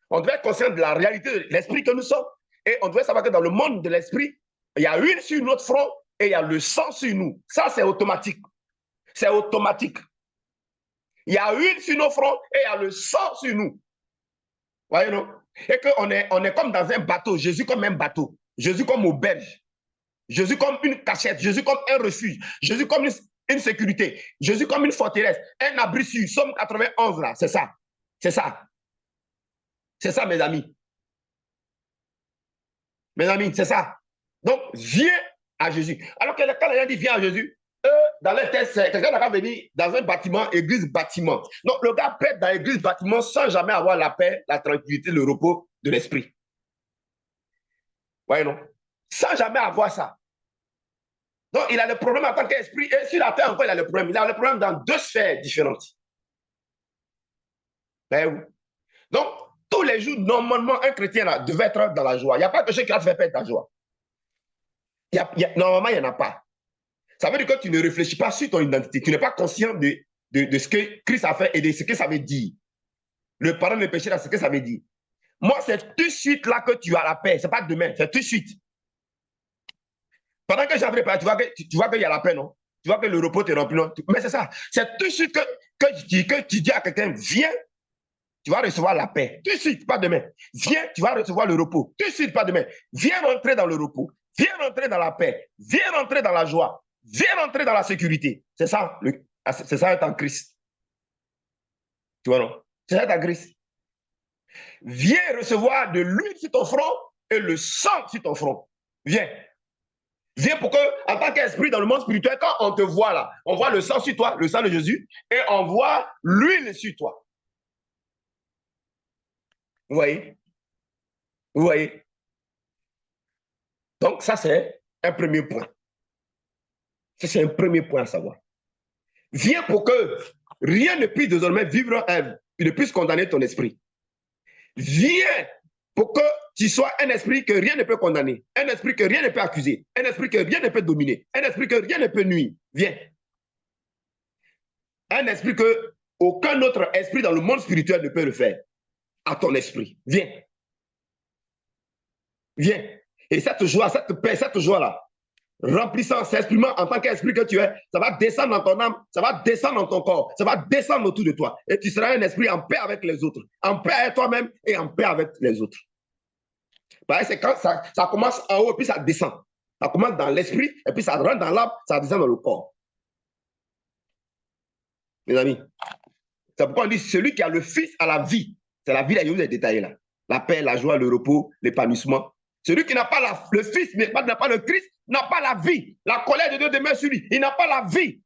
[SPEAKER 1] On devait être conscient de la réalité de l'esprit que nous sommes, et on devait savoir que dans le monde de l'esprit, il y a une sur notre front et il y a le sang sur nous. Ça, c'est automatique. C'est automatique. Il y a une sur nos fronts et il y a le sang sur nous. Voyez, non? Et qu'on est comme dans un bateau, Jésus comme un bateau, Jésus comme auberge, Jésus comme une cachette, Jésus comme un refuge, Jésus comme une sécurité, Jésus comme une forteresse, un abri sûr. Somme 91 là, c'est ça. C'est ça. C'est ça, mes amis. Mes amis, c'est ça. Donc, viens à Jésus. Alors que quand les gens disent viens à Jésus, eux, dans leur tête, c'est quelqu'un n'a pas venir dans un bâtiment, église, bâtiment. Donc, le gars peut être dans l'église, bâtiment, sans jamais avoir la paix, la tranquillité, le repos de l'esprit. Voyez, non? Sans jamais avoir ça. Donc, il a le problème en tant qu'esprit. Et sur la terre, encore, il a le problème. Il a le problème dans 2 sphères différentes. Voyez-vous? Donc, tous les jours, normalement, un chrétien là, devait être dans la joie. Il n'y a pas de chose qui va te faire perdre ta joie. Normalement, il n'y en a pas. Ça veut dire que tu ne réfléchis pas sur ton identité. Tu n'es pas conscient de ce que Christ a fait et de ce que ça veut dire. Le pardon des péchés, c'est ce que ça veut dire. Moi, c'est tout de suite là que tu as la paix. Ce n'est pas demain, c'est tout de suite. Pendant que j'avais pas, tu vois qu'il y a la paix, non? Tu vois que le repos te remplit, non? Mais c'est ça. C'est tout de suite que tu dis à quelqu'un, viens, tu vas recevoir la paix. Tout de suite, pas demain. Viens, tu vas recevoir le repos. Tout de suite, pas demain. Viens rentrer dans le repos. Viens rentrer dans la paix. Viens rentrer dans la joie. Viens rentrer dans la sécurité. C'est ça, c'est ça être en Christ. Tu vois, non? C'est ça être en Christ. Viens recevoir de l'huile sur ton front et le sang sur ton front. Viens. Viens pour que, en tant qu'esprit dans le monde spirituel, quand on te voit là, on voit le sang sur toi, le sang de Jésus, et on voit l'huile sur toi. Vous voyez? Vous voyez? Donc, ça, c'est un premier point. Ça, c'est un premier point à savoir. Viens pour que rien ne puisse désormais vivre, ne puisse condamner ton esprit. Viens pour que tu sois un esprit que rien ne peut condamner, un esprit que rien ne peut accuser, un esprit que rien ne peut dominer, un esprit que rien ne peut nuire. Viens. Un esprit que aucun autre esprit dans le monde spirituel ne peut le faire. À ton esprit. Viens. Viens. Et cette joie, cette paix, cette joie-là, remplissant, s'exprimant en tant qu'esprit que tu es, ça va descendre dans ton âme, ça va descendre dans ton corps, ça va descendre autour de toi. Et tu seras un esprit en paix avec les autres, en paix avec toi-même et en paix avec les autres. C'est quand ça commence en haut et puis ça descend. Ça commence dans l'esprit et puis ça rentre dans l'âme, ça descend dans le corps. Mes amis, c'est pourquoi on dit celui qui a le Fils a la vie. C'est la vie, là, il y a eu les détails là. La paix, la joie, le repos, l'épanouissement. Celui qui n'a pas le Fils, n'a pas le Christ, n'a pas la vie. La colère de Dieu demeure sur lui. Il n'a pas la vie.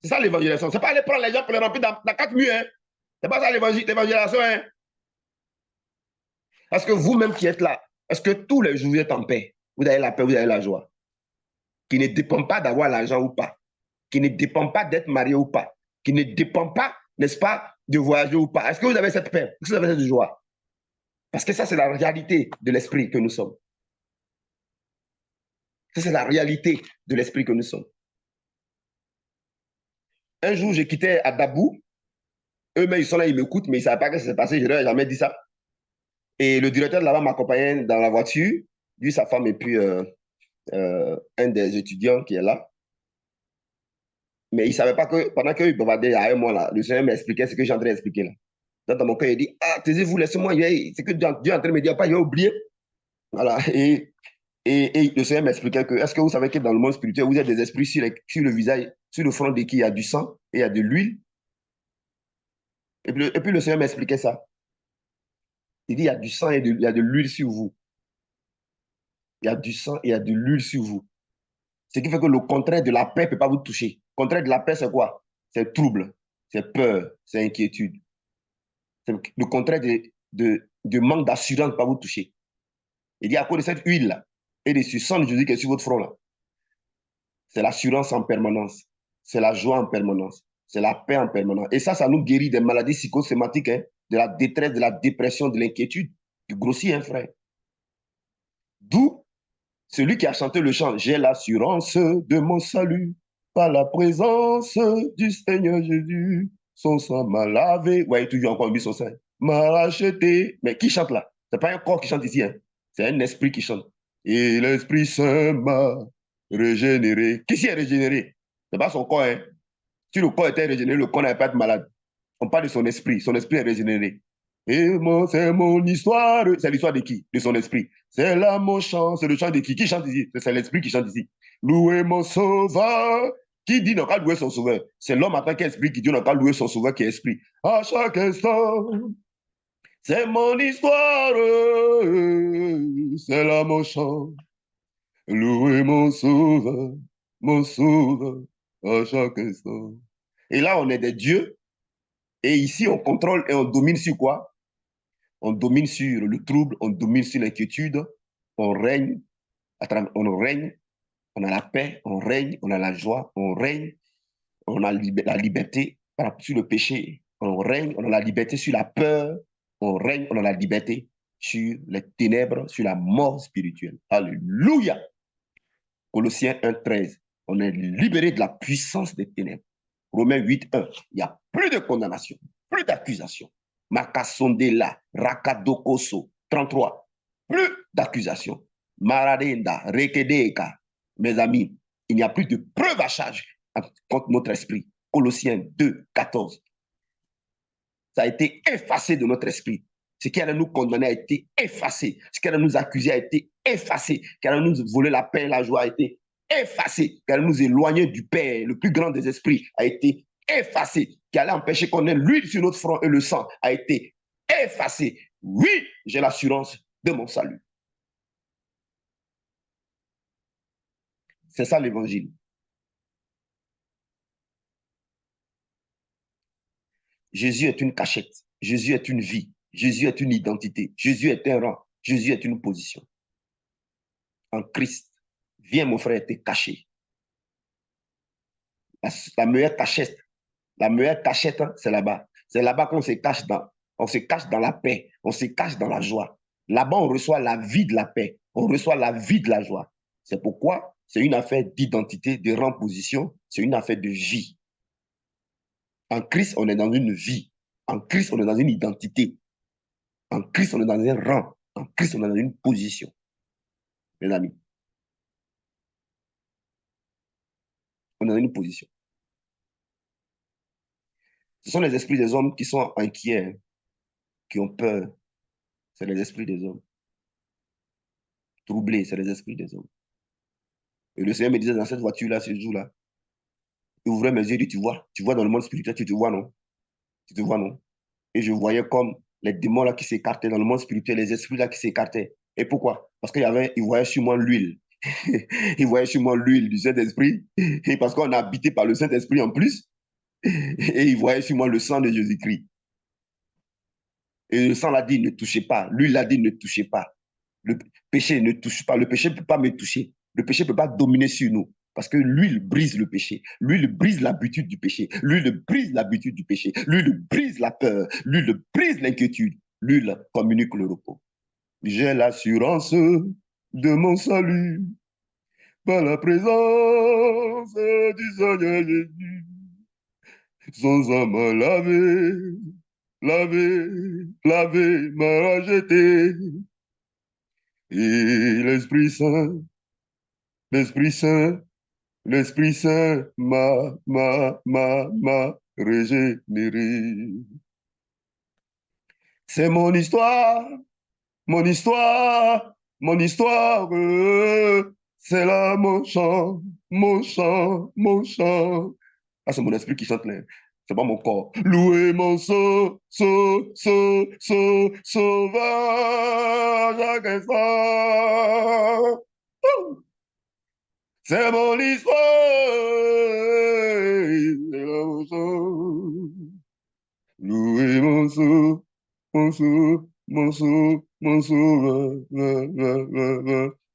[SPEAKER 1] C'est ça l'évangélisation. Ce n'est pas aller prendre les gens pour les remplir dans 4 murs. Hein. Ce n'est pas ça l'évangélisation. Hein. Parce que vous-même qui êtes là, est-ce que tous les jours vous êtes en paix? Vous avez la paix, vous avez la joie. Qui ne dépend pas d'avoir l'argent ou pas. Qui ne dépend pas d'être marié ou pas. Qui ne dépend pas, n'est-ce pas, de voyager ou pas. Est-ce que vous avez cette paix? Est-ce que vous avez cette joie? Parce que ça, c'est la réalité de l'esprit que nous sommes. Ça, c'est la réalité de l'esprit que nous sommes. Un jour, je quittais à Dabou. Eux-mêmes, ils sont là, ils m'écoutent, mais ils ne savaient pas ce qui s'est passé. Je leur ai jamais dit ça. Et le directeur de là-bas m'accompagnait dans la voiture, lui, sa femme, et puis un des étudiants qui est là. Mais il ne savait pas que pendant qu'ils bavardaient avec moi, là, le Seigneur m'expliquait ce que j'ai en train d'expliquer. Dans mon cœur, il dit, ah, taisez-vous, laissez-moi, c'est que Dieu est en train de me dire, pas, il a oublié. Voilà. Et le Seigneur m'expliquait que, est-ce que vous savez que dans le monde spirituel, vous êtes des esprits sur le visage, sur le front de qui il y a du sang et il y a de l'huile. Et puis le Seigneur m'expliquait ça. Il dit, il y a du sang et il y a de l'huile sur vous. Il y a du sang et il y a de l'huile sur vous. Ce qui fait que le contraire de la paix ne peut pas vous toucher. Le contraire de la paix, c'est quoi? C'est trouble, c'est peur, c'est inquiétude. Le contraire de manque d'assurance ne peut pas vous toucher. Il dit, à cause de cette huile-là et de ce sang de Jésus qui est sur votre front-là, c'est l'assurance en permanence, c'est la joie en permanence, c'est la paix en permanence. Et ça nous guérit des maladies psychosomatiques, hein, de la détresse, de la dépression, de l'inquiétude, du grossier, hein, frère. D'où celui qui a chanté le chant, j'ai l'assurance de mon salut par la présence du Seigneur Jésus. Son sang m'a lavé. Vous voyez toujours encore lui, son sang m'a racheté. Mais qui chante là? Ce n'est pas un corps qui chante ici, hein. C'est un esprit qui chante. Et l'Esprit Saint m'a régénéré. Qui s'y est régénéré? Ce n'est pas son corps, hein. Si le corps était régénéré, le corps n'avait pas de malade. On parle de son esprit. Son esprit est régénéré. Et c'est mon histoire. C'est l'histoire de qui? De son esprit. C'est là mon chant. C'est le chant de qui? Qui chante ici? C'est l'esprit qui chante ici. Louez mon sauveur. Qui dit n'a qu'à louer son sauveur? C'est l'homme en tant qu'esprit qui dit n'a qu'à louer son sauveur qui est esprit. À chaque instant, c'est mon histoire. C'est là mon chant. Louez mon sauveur à chaque instant. Et là, on est des dieux. Et ici, on contrôle et on domine sur quoi? On domine sur le trouble, on domine sur l'inquiétude, on règne, on règne, on a la paix, on règne, on a la joie, on règne, on a la liberté sur le péché, on règne, on a la liberté sur la peur, on règne, on a la liberté sur les ténèbres, sur la mort spirituelle. Alléluia! Colossiens 1,13, on est libéré de la puissance des ténèbres. Romains 8,1, il n'y a plus de condamnation, plus d'accusation. Makasondela, Rakadokoso, 33, plus d'accusation. Maradenda, Rekedeka, mes amis, il n'y a plus de preuve à charge contre notre esprit. Colossiens 2,14. Ça a été effacé de notre esprit. Ce qui allait nous condamner a été effacé. Ce qui allait nous accuser a été effacé. Ce qui allait nous voler la paix et la joie a été effacé. Ce qui allait nous éloigner du Père, le plus grand des esprits, a été effacé. Ce qui allait empêcher qu'on ait l'huile sur notre front et le sang a été effacé. Oui, j'ai l'assurance de mon salut. C'est ça l'évangile. Jésus est une cachette. Jésus est une vie. Jésus est une identité. Jésus est un rang. Jésus est une position. En Christ, viens mon frère te cacher. La meilleure cachette, c'est là-bas. C'est là-bas qu'on se cache on se cache dans la paix, on se cache dans la joie. Là-bas, on reçoit la vie de la paix, on reçoit la vie de la joie. C'est pourquoi c'est une affaire d'identité, de rang position, c'est une affaire de vie. En Christ, on est dans une vie. En Christ, on est dans une identité. En Christ, on est dans un rang. En Christ, on est dans une position. Mes amis, on est dans une position. Ce sont les esprits des hommes qui sont inquiets, qui ont peur. C'est les esprits des hommes. Troublés, c'est les esprits des hommes. Et le Seigneur me disait dans cette voiture-là, ce jour-là, il ouvrait mes yeux, il dit, tu vois dans le monde spirituel, tu te vois, non? Tu te vois, non? Et je voyais comme les démons là qui s'écartaient dans le monde spirituel, les esprits là qui s'écartaient. Et pourquoi? Parce il voyait sur moi l'huile. Il voyait sur moi l'huile du Saint-Esprit. Et parce qu'on a habité par le Saint-Esprit en plus. Et il voyait sur moi le sang de Jésus-Christ. Et le sang l'a dit, ne touchez pas. L'huile l'a dit, ne touchez pas. Le péché ne touche pas. Le péché ne peut pas me toucher. Le péché ne peut pas dominer sur nous. Parce que l'huile brise le péché. L'huile brise l'habitude du péché. L'huile brise l'habitude du péché. L'huile brise la peur. L'huile brise l'inquiétude. L'huile communique le repos. J'ai l'assurance de mon salut par la présence du Seigneur Jésus. Son sang m'a lavé, m'a racheté. Et l'Esprit Saint L'Esprit Saint m'a régénéré. C'est mon histoire, mon histoire, mon histoire. C'est là mon chant, mon chant, mon chant. Ah, c'est mon esprit qui chante là. C'est pas mon corps. Louez mon sauveur, chaque instant. C'est mon histoire, c'est la mon chant. Louez mon sauveur,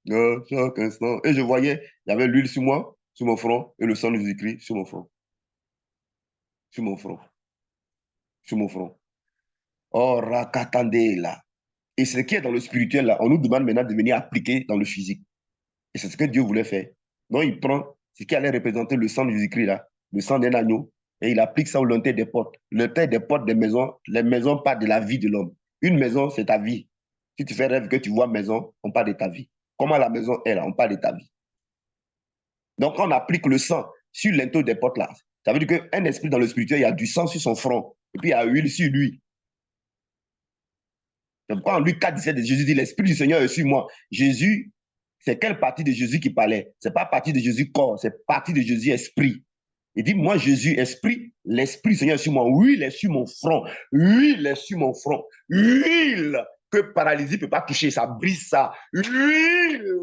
[SPEAKER 1] à chaque instant. Et je voyais, il y avait l'huile sur moi, sur mon front, et le sang de Jésus-Christ sur mon front. Sur mon front. Sur mon front. Oh, rakatande là. Et ce qui est dans le spirituel là, on nous demande maintenant de venir appliquer dans le physique. Et c'est ce que Dieu voulait faire. Donc il prend ce qui allait représenter le sang de Jésus-Christ là, le sang d'un agneau, et il applique ça au lintel des portes. Le lintel des portes des maisons, les maisons parlent de la vie de l'homme. Une maison, c'est ta vie. Si tu fais rêve que tu vois maison, on parle de ta vie. Comment la maison est là, on parle de ta vie. Donc quand on applique le sang sur le lintel des portes là, ça veut dire qu'un esprit dans le spirituel, il y a du sang sur son front, et puis il y a l'huile sur lui. Donc quand en Luc 4, 17, Jésus dit, l'Esprit du Seigneur est sur moi. Jésus, c'est quelle partie de Jésus qui parlait? Ce n'est pas partie de Jésus corps, c'est partie de Jésus esprit. Il dit, moi Jésus esprit, l'Esprit du Seigneur est sur moi. Oui, il est sur mon front. Oui, il est sur mon front. Huile que paralysie ne peut pas toucher, ça brise ça. Huile.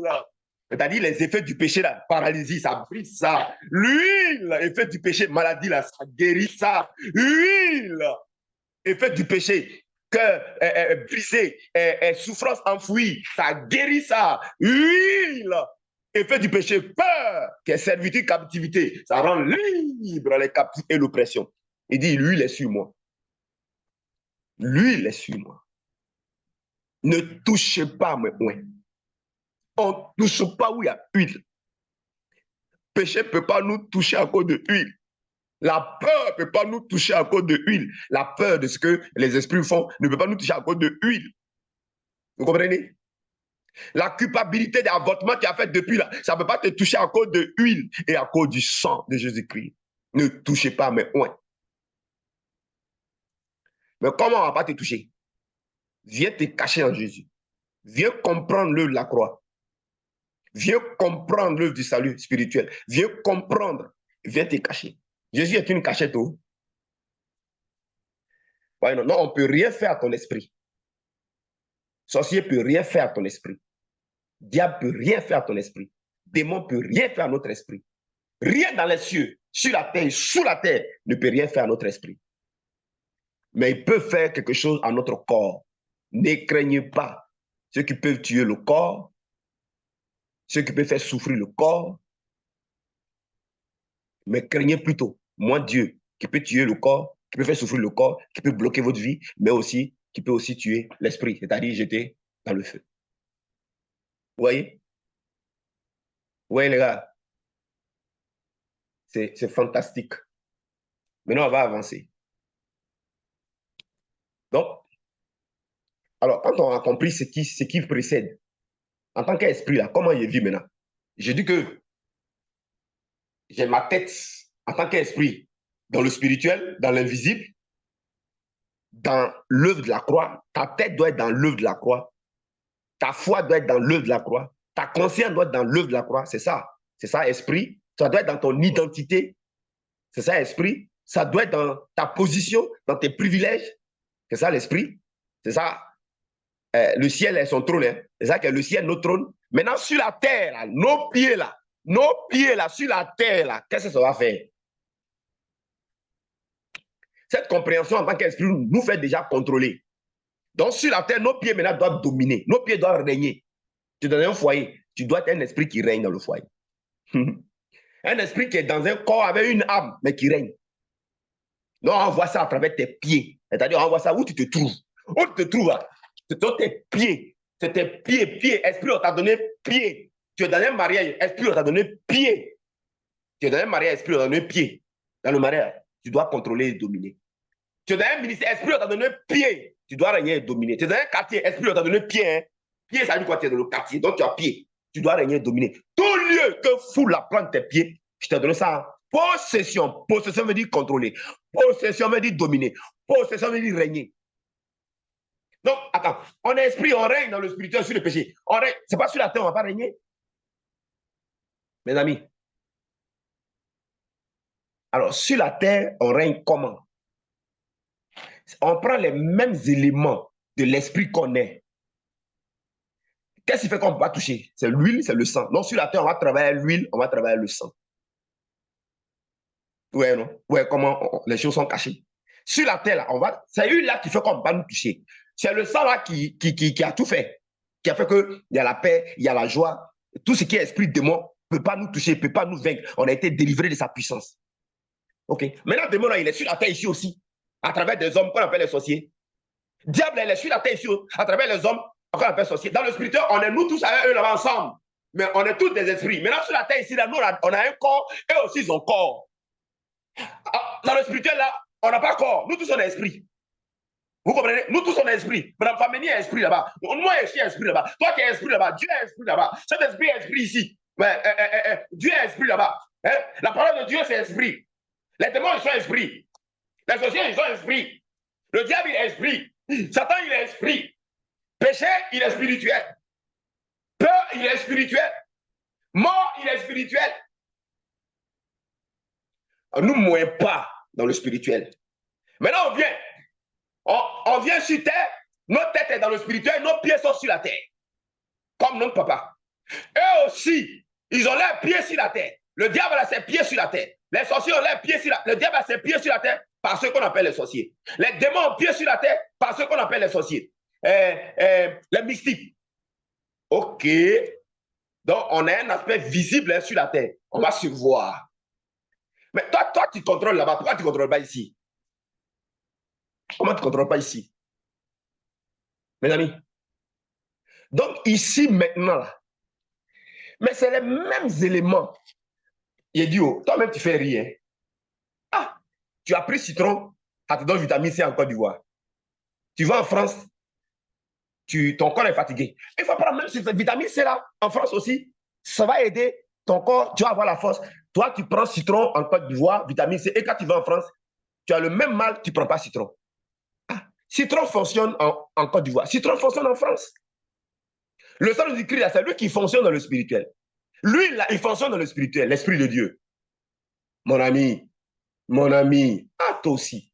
[SPEAKER 1] C'est-à-dire les effets du péché, la paralysie, ça brise ça. L'huile, effet du péché, maladie, là, ça guérit ça. Huile, effet du péché, cœur brisé, souffrance enfouie, ça guérit ça. Huile, effet du péché, peur, qui est servitude, captivité, ça rend libre les captifs et l'oppression. Il dit, l'huile est sur moi. L'huile est sur moi. Ne touchez pas mes poings. On ne touche pas où il y a huile. Péché ne peut pas nous toucher à cause de huile. La peur ne peut pas nous toucher à cause de huile. La peur de ce que les esprits font ne peut pas nous toucher à cause de huile. Vous comprenez? La culpabilité d'avortement qui a fait depuis là, ça ne peut pas te toucher à cause de huile et à cause du sang de Jésus-Christ. Ne touchez pas mes poings. Mais comment on ne va pas te toucher? Viens te cacher en Jésus. Viens comprendre l'œuvre de la croix. Viens comprendre l'œuvre du salut spirituel. Viens comprendre. Viens te cacher. Jésus est une cachette. Oh. Ouais, non, on ne peut rien faire à ton esprit. Sorcier ne peut rien faire à ton esprit. Diable ne peut rien faire à ton esprit. Démon ne peut rien faire à notre esprit. Rien dans les cieux, sur la terre, sous la terre, ne peut rien faire à notre esprit. Mais il peut faire quelque chose à notre corps. Ne craignez pas ceux qui peuvent tuer le corps, ceux qui peuvent faire souffrir le corps, mais craignez plutôt, moi Dieu, qui peut tuer le corps, qui peut faire souffrir le corps, qui peut bloquer votre vie, mais aussi, qui peut aussi tuer l'esprit, c'est-à-dire jeter dans le feu. Vous voyez? Vous voyez les gars? C'est fantastique. Maintenant, on va avancer. Donc, alors, quand on a compris ce qui précède, en tant qu'esprit, là, comment je vis maintenant? J'ai dit que j'ai ma tête en tant qu'esprit dans le spirituel, dans l'invisible, dans l'œuvre de la croix. Ta tête doit être dans l'œuvre de la croix. Ta foi doit être dans l'œuvre de la croix. Ta conscience doit être dans l'œuvre de la croix. C'est ça. C'est ça, esprit. Ça doit être dans ton identité. C'est ça, esprit. Ça doit être dans ta position, dans tes privilèges. C'est ça, l'esprit. C'est ça. Le ciel est son trône. Hein. C'est ça que le ciel est notre trône. Maintenant, sur la terre, là, nos pieds là, sur la terre, là, qu'est-ce que ça va faire? Cette compréhension en tant qu'esprit nous fait déjà contrôler. Donc, sur la terre, nos pieds maintenant doivent dominer. Nos pieds doivent régner. Tu es dans un foyer, tu dois être un esprit qui règne dans le foyer. Un esprit qui est dans un corps avec une âme, mais qui règne. Non, on voit ça à travers tes pieds. C'est-à-dire, on voit ça où tu te trouves. Où tu te trouves, là. C'est tes pieds. C'est tes pieds. Esprit, on t'a donné pied. Tu es dans un mariage, esprit, on t'a donné pied. Tu es dans un mariage, esprit, on t'a donné pied. Dans le mariage, tu dois contrôler et dominer. Tu es dans un ministère, esprit, on t'a donné pied. Tu dois régner et dominer. Tu es dans un quartier, esprit, on t'a donné pied. Hein. Pied, ça veut dire quoi? Tu es dans le quartier, donc tu as pied. Tu dois régner et dominer. Tout lieu que foule la plante de tes pieds, je t'ai donné ça. Possession. Possession veut dire contrôler. Possession veut dire dominer. Possession veut dire régner. Donc, attends, on est esprit, on règne dans le spirituel sur le péché. C'est pas sur la terre, on ne va pas régner. Mes amis. Alors, sur la terre, on règne comment? On prend les mêmes éléments de l'esprit qu'on est. Qu'est-ce qui fait qu'on ne peut pas toucher? C'est l'huile, c'est le sang. Donc, sur la terre, on va travailler l'huile, on va travailler le sang. Ouais, non? Ouais, comment les choses sont cachées. Sur la terre, là, c'est l'huile là qui fait qu'on ne peut pas nous toucher. C'est le sang là qui a tout fait. Qui a fait qu'il y a la paix, il y a la joie. Tout ce qui est esprit démon ne peut pas nous toucher, ne peut pas nous vaincre. On a été délivré de sa puissance. OK. Maintenant, le démon là, il est sur la terre ici aussi, à travers des hommes qu'on appelle les sorciers. Diable, il est sur la terre ici, à travers les hommes qu'on appelle sorciers. Dans le spirituel, on est nous tous avec eux là ensemble. Mais on est tous des esprits. Maintenant, sur la terre ici, là, nous, on a un corps, et aussi ils ont corps. Dans le spirituel, là, on n'a pas corps. Nous tous, on est esprit. Vous comprenez? Nous tous, on est esprit. Madame Fameni est esprit là-bas. Moi, je suis esprit là-bas. Toi qui es esprit là-bas. Dieu est esprit là-bas. Cet esprit est esprit ici. Mais, Dieu est esprit là-bas. Hein? La parole de Dieu, c'est esprit. Les démons, ils sont esprits. Les sorciers, ils sont esprits. Le diable, il est esprit. Satan, il est esprit. Péché, il est spirituel. Peur, il est spirituel. Mort, il est spirituel. Ne nous mouillons pas dans le spirituel. Maintenant, on vient. On vient sur terre, notre tête est dans le spirituel, nos pieds sont sur la terre. Comme notre papa. Eux aussi, ils ont leurs pieds sur la terre. Le diable a ses pieds sur la terre. Les sorciers ont leurs pieds sur la terre. Le diable a ses pieds sur la terre par ce qu'on appelle les sorciers. Les démons ont pieds sur la terre par ce qu'on appelle les sorciers. Les mystiques. OK. Donc, on a un aspect visible sur la terre. On va se voir. Mais toi, tu contrôles là-bas. Pourquoi tu ne contrôles pas ici? Comment tu ne contrôles pas ici? Mes amis. Donc, ici, maintenant, là. Mais c'est les mêmes éléments. Il dit, oh, toi-même, tu fais rien. Ah, tu as pris citron, ça te donne vitamine C en Côte d'Ivoire. Tu vas en France, ton corps est fatigué. Il faut prendre même cette vitamine C là, en France aussi. Ça va aider ton corps, tu vas avoir la force. Toi, tu prends citron en Côte d'Ivoire, vitamine C, et quand tu vas en France, tu as le même mal, tu ne prends pas citron. Ah, Citron fonctionne en Côte d'Ivoire. Citron fonctionne en France. Le sang du Christ, c'est lui qui fonctionne dans le spirituel. Lui, là, il fonctionne dans le spirituel, l'Esprit de Dieu. Mon ami, toi aussi.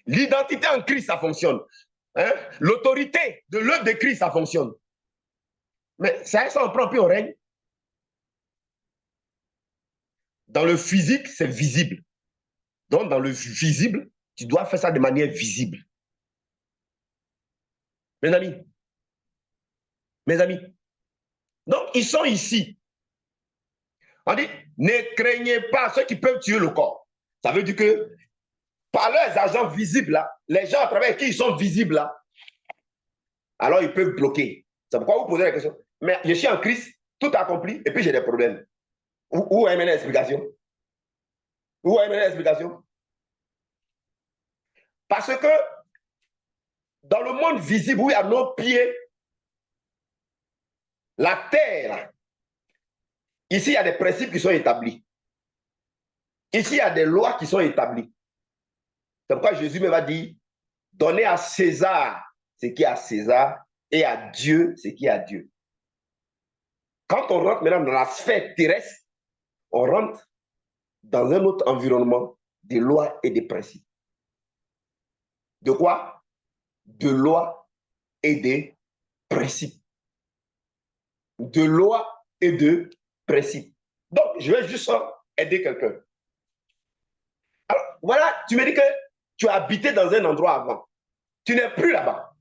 [SPEAKER 1] L'identité en Christ, ça fonctionne. Hein? L'autorité de l'œuvre de Christ, ça fonctionne. Mais ça on prend plus au règne. Dans le physique, c'est visible. Donc, dans le visible, tu dois faire ça de manière visible. Mes amis. Donc, ils sont ici. On dit, ne craignez pas ceux qui peuvent tuer le corps. Ça veut dire que par leurs agents visibles, là, les gens à travers qui ils sont visibles, là, alors ils peuvent bloquer. C'est pourquoi vous posez la question. Mais je suis en Christ, tout accompli, et puis j'ai des problèmes. Où est l'explication? Où est l'explication? Parce que dans le monde visible où il y a nos pieds, la terre, ici il y a des principes qui sont établis. Ici il y a des lois qui sont établies. C'est pourquoi Jésus me va dire, donnez à César ce qui est à César et à Dieu ce qui est à Dieu. Quand on rentre maintenant dans la sphère terrestre, on rentre dans un autre environnement de lois et de principes. De quoi? De lois et de principes. De lois et de principes. Donc, je vais juste aider quelqu'un. Alors, voilà, tu me dis que tu as habité dans un endroit avant. Tu n'es plus là-bas.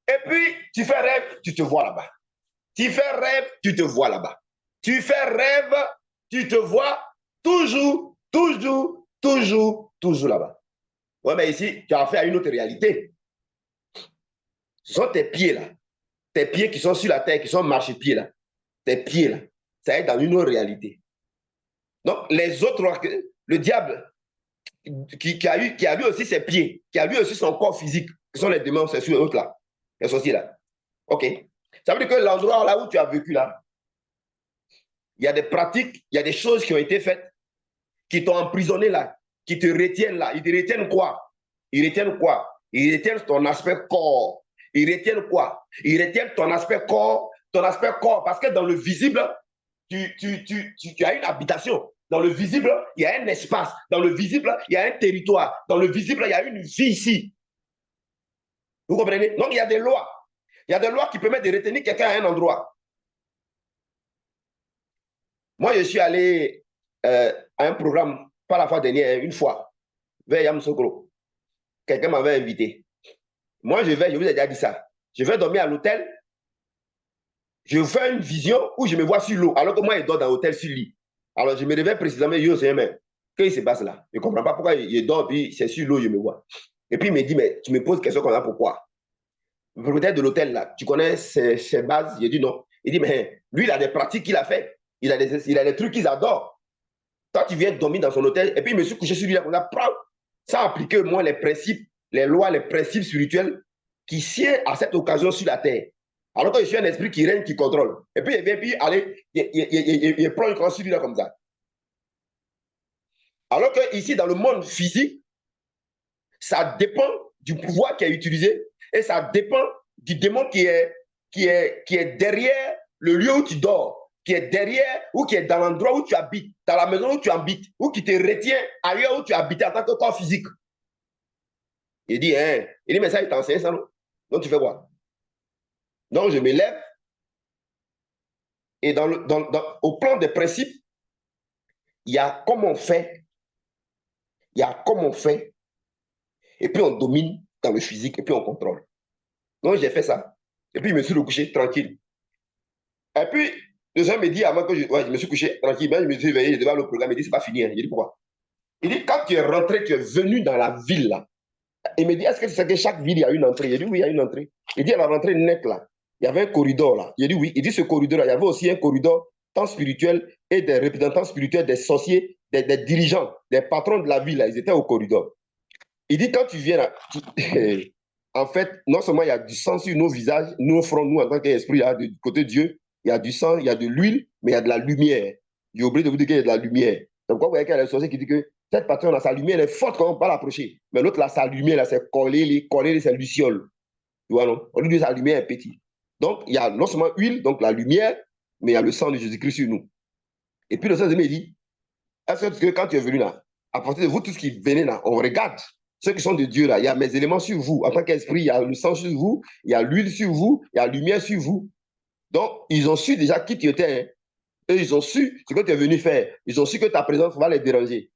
[SPEAKER 1] Et puis, tu fais rêve, tu te vois là-bas. Tu fais rêve, tu te vois là-bas. Tu fais rêve, tu te vois toujours là-bas. Ouais, mais ici, tu as affaire à une autre réalité. Ce sont tes pieds là. Tes pieds qui sont sur la terre, qui sont marchepieds là. Tes pieds là. Ça est dans une autre réalité. Donc, les autres, le diable, qui a lui aussi ses pieds, qui a lui aussi son corps physique, qui sont les démons, c'est sur eux là. Les sorciers là. OK. Ça veut dire que l'endroit là où tu as vécu là, il y a des pratiques, il y a des choses qui ont été faites, qui t'ont emprisonné là, qui te retiennent là. Ils te retiennent quoi? Ils retiennent quoi? Ils retiennent ton aspect corps. Ils retiennent quoi? Ils retiennent ton aspect corps, parce que dans le visible, tu as une habitation. Dans le visible, il y a un espace. Dans le visible, il y a un territoire. Dans le visible, il y a une vie ici. Vous comprenez? Donc, il y a des lois. Il y a des lois qui permettent de retenir quelqu'un à un endroit. Moi, je suis allé à un programme, pas la fois dernière, une fois, vers Yamoussoukro. Quelqu'un m'avait invité. Moi, je vous ai déjà dit ça. Je vais dormir à l'hôtel. Je fais une vision où je me vois sur l'eau, alors que moi, je dors dans l'hôtel sur lit. Alors, je me réveille précisément, yo, c'est mais qu'est-ce qui se passe là? Je ne comprends pas pourquoi je dors, puis c'est sur l'eau, je me vois. Et puis, il me dit, mais tu me poses question comme ça, pourquoi? Le propriétaire de l'hôtel, là, tu connais ses bases? J'ai dit non. Il dit, mais lui, il a des pratiques qu'il a fait. Il a des trucs qu'il adore. Toi, tu viens dormir dans son hôtel, et puis, je me suis couché sur lui, là, ça a appliqué, moi, les principes, les lois, les principes spirituels qui sied à cette occasion sur la terre. Alors que je suis un esprit qui règne, qui contrôle. Et puis, il vient, puis, allez, il prend une conscience là comme ça. Alors que ici, dans le monde physique, ça dépend du pouvoir qui est utilisé et ça dépend du démon qui est derrière le lieu où tu dors, qui est derrière ou qui est dans l'endroit où tu habites, dans la maison où tu habites, ou qui te retient ailleurs où tu habites en tant que corps physique. Il dit, mais ça, il t'enseigne ça, non? Donc, tu fais quoi? Donc, je me lève et au plan des principes, il y a comment on fait, et puis on domine dans le physique, et puis on contrôle. Donc, j'ai fait ça. Et puis, je me suis recouché tranquille. Et puis, le soir me dit, avant que je me suis couché tranquille, ben, je me suis réveillé, je devais aller au programme, il dit, c'est pas fini. Hein. Il dit, pourquoi? Il dit, quand tu es rentré, tu es venu dans la ville, là. Il me dit, est-ce que tu sais que chaque ville, il y a une entrée? Il dit, oui, il y a une entrée. Il dit, à la rentrée nette, là, il y avait un corridor, là. Il dit, oui. Il dit, ce corridor-là, il y avait aussi un corridor tant spirituel et des représentants spirituels, des sorciers, des dirigeants, des patrons de la ville, là, ils étaient au corridor. Il dit, quand tu viens là, en fait, non seulement il y a du sang sur nos visages, nos fronts, nous, en tant qu'esprit, du côté de Dieu, il y a du sang, il y a de l'huile, mais il y a de la lumière. J'ai oublié de vous dire qu'il y a de la lumière. Donc, pourquoi vous voyez qu'il y a les sorciers qui disent que Cette partie-là, sa lumière, elle est forte quand on ne peut pas l'approcher. Mais l'autre, là, sa lumière, c'est collé, c'est luciole. Tu vois, non? On lui dit sa lumière est petite. Donc, il y a non seulement huile, donc la lumière, mais il y a le sang de Jésus-Christ sur nous. Et puis le Saint-Esprit dit, est-ce que quand tu es venu là, à partir de vous, tout ce qui venait là, on regarde ceux qui sont de Dieu là, il y a mes éléments sur vous. En tant qu'esprit, il y a le sang sur vous, il y a l'huile sur vous, il y a la lumière sur vous. Donc, ils ont su déjà qui tu étais. Hein. Et ils ont su ce que tu es venu faire. Ils ont su que ta présence va les déranger.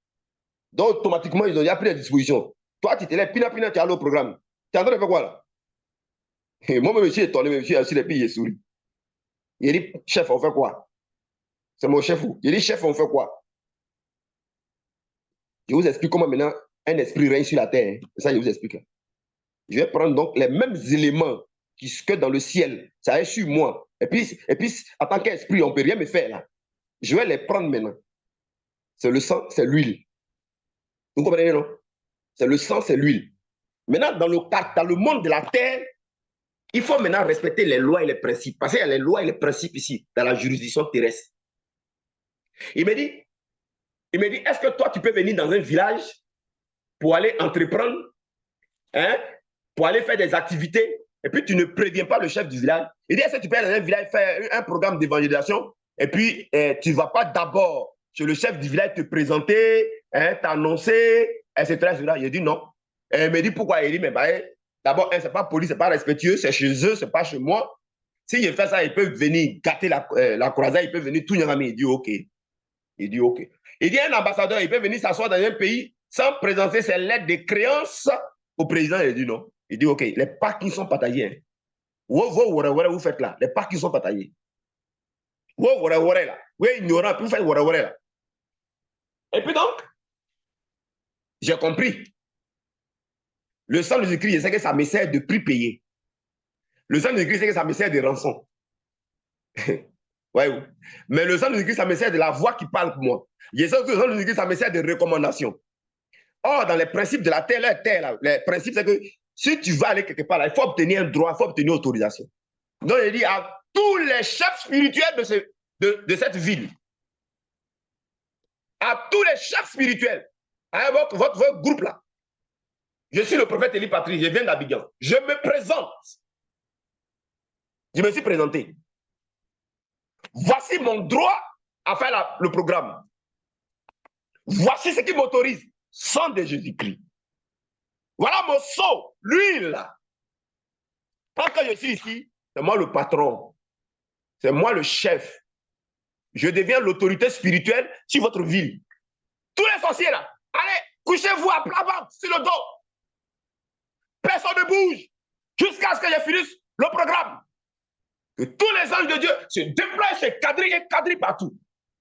[SPEAKER 1] Donc, automatiquement, ils ont déjà pris les dispositions. Toi, tu étais là, pina, tu as le programme. Tu es en train de faire quoi là? Et moi, je suis étonné, je suis assis les pieds, il sourit. Il dit, chef, on fait quoi? C'est mon chef. Il dit, chef, on fait quoi? Je vous explique comment maintenant un esprit règne sur la terre. C'est ça, je vous explique. Je vais prendre donc les mêmes éléments que dans le ciel. Ça est sur moi. Et puis en tant qu'esprit, on ne peut rien me faire là. Je vais les prendre maintenant. C'est le sang, c'est l'huile. Vous comprenez, non? C'est le sang, c'est l'huile. Maintenant, dans le monde de la terre, il faut maintenant respecter les lois et les principes. Parce qu'il y a les lois et les principes ici, dans la juridiction terrestre. Il me dit, est-ce que toi, tu peux venir dans un village pour aller entreprendre, hein, pour aller faire des activités, et puis tu ne préviens pas le chef du village? Il dit, est-ce que tu peux aller dans un village faire un programme d'évangélisation, et puis tu ne vas pas d'abord chez le chef du village te présenter, hein, t'annoncer, etc. Il dit non. Et il me dit pourquoi? Il dit, mais bah, d'abord, ce n'est pas poli, ce n'est pas respectueux, c'est chez eux, ce n'est pas chez moi. Si je fais ça, ils peuvent venir gâter la croisade, ils peuvent venir tout nyangami. Il dit ok. Il dit ok. Il dit un ambassadeur, il peut venir s'asseoir dans un pays sans présenter ses lettres de créance au président. Il dit non. Il dit ok, les parcs sont partagés. Hein. Vous faites là, les parcs sont partagés. Vous là, vous êtes ignorant, vous faites là. Et puis donc, j'ai compris. Le sang de Jésus-Christ, c'est que ça me sert de prix payé. Le sang de Jésus-Christ, c'est que ça me sert de rançon. Ouais. Mais le sang de Jésus-Christ, ça me sert de la voix qui parle pour moi. Je sais que le sang de Jésus-Christ, ça me sert de recommandation. Or, dans les principes de la terre, les principes, c'est que si tu vas aller quelque part, là, il faut obtenir un droit, il faut obtenir une autorisation. Donc, il dit à tous les chefs spirituels de cette ville, à tous les chefs spirituels, à votre groupe là, je suis le prophète Élie Patrice, je viens d'Abidjan, je me présente. Je me suis présenté. Voici mon droit à faire le programme. Voici ce qui m'autorise. Sang de Jésus-Christ. Voilà mon sceau, l'huile. Tant que je suis ici, c'est moi le patron. C'est moi le chef. Je deviens l'autorité spirituelle sur votre ville. Tous les sorciers là, allez, couchez-vous à plat ventre, sur le dos. Personne ne bouge jusqu'à ce que je finisse le programme. Que tous les anges de Dieu se déploient, se quadrillent partout.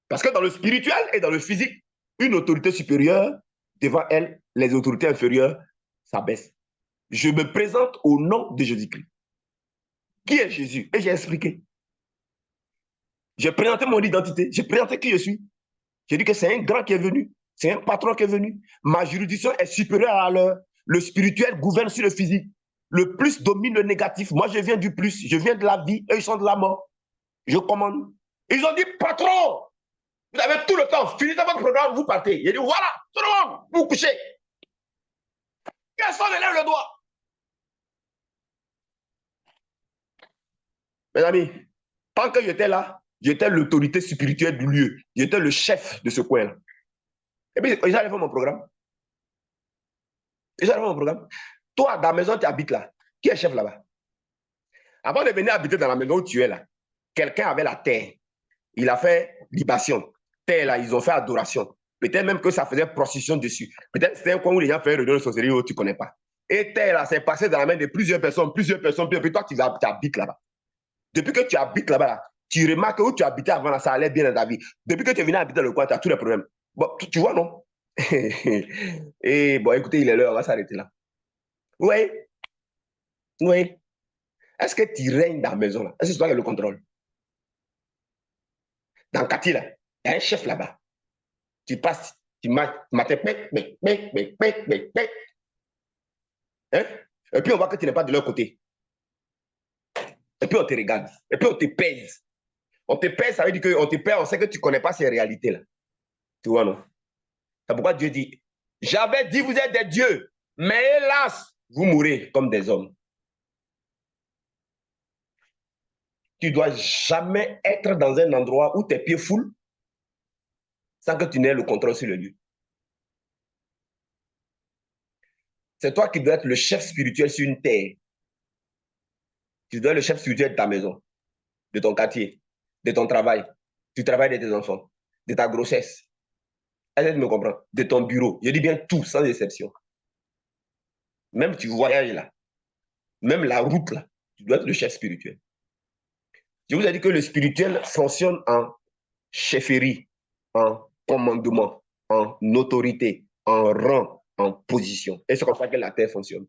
[SPEAKER 1] Parce que dans le spirituel et dans le physique, une autorité supérieure, devant elle, les autorités inférieures s'abaissent. Je me présente au nom de Jésus-Christ. Qui est Jésus? Et j'ai expliqué. J'ai présenté mon identité, j'ai présenté qui je suis. J'ai dit que c'est un grand qui est venu, c'est un patron qui est venu. Ma juridiction est supérieure à leur. Le spirituel gouverne sur le physique. Le plus domine le négatif. Moi, je viens du plus, je viens de la vie, eux, ils sont de la mort. Je commande. Ils ont dit, patron, vous avez tout le temps, finissez votre programme, vous partez. Il a dit, voilà, tout le monde, vous couchez. Personne ne lève le doigt. Mes amis, tant que j'étais là, j'étais l'autorité spirituelle du lieu. J'étais le chef de ce coin-là. Et puis, j'allais faire mon programme. J'allais faire mon programme. Toi, dans la maison, tu habites là. Qui est chef là-bas? Avant de venir habiter dans la maison où tu es là, quelqu'un avait la terre. Il a fait libation. Terre là, ils ont fait adoration. Peut-être même que ça faisait procession dessus. Peut-être c'était un coin où les gens faisaient réunion de sorcellerie où tu ne connais pas. Et terre là, c'est passé dans la main de plusieurs personnes, puis toi, tu habites là-bas. Depuis que tu habites là-bas, là, tu remarques où tu habitais avant, là, ça allait bien dans ta vie. Depuis que tu es venu habiter dans le coin, tu as tous les problèmes. Bon, tu vois, non? Et bon, écoutez, il est l'heure, on va s'arrêter là. Oui. Oui. Est-ce que tu règnes dans la maison là? Est-ce que c'est toi qui as le contrôle? Dans le quartier là, il y a un chef là-bas. Tu passes, tu mates, hein? Et puis on voit que tu n'es pas de leur côté. Et puis on te regarde. Et puis on te pèse. On te pèse, ça veut dire qu'on te pèse, on sait que tu ne connais pas ces réalités-là. Tu vois, non? C'est pourquoi Dieu dit, J'avais dit, vous êtes des dieux, mais hélas, vous mourrez comme des hommes. Tu ne dois jamais être dans un endroit où tes pieds foulent sans que tu n'aies le contrôle sur le lieu. C'est toi qui dois être le chef spirituel sur une terre. Tu dois être le chef spirituel de ta maison, de ton quartier, de ton travail, du travail de tes enfants, de ta grossesse. Est-ce que tu me comprends? De ton bureau. Je dis bien tout, sans exception. Même tu voyages là, même la route là, tu dois être le chef spirituel. Je vous ai dit que le spirituel fonctionne en chefferie, en commandement, en autorité, en rang, en position. Et c'est comme ça que la terre fonctionne.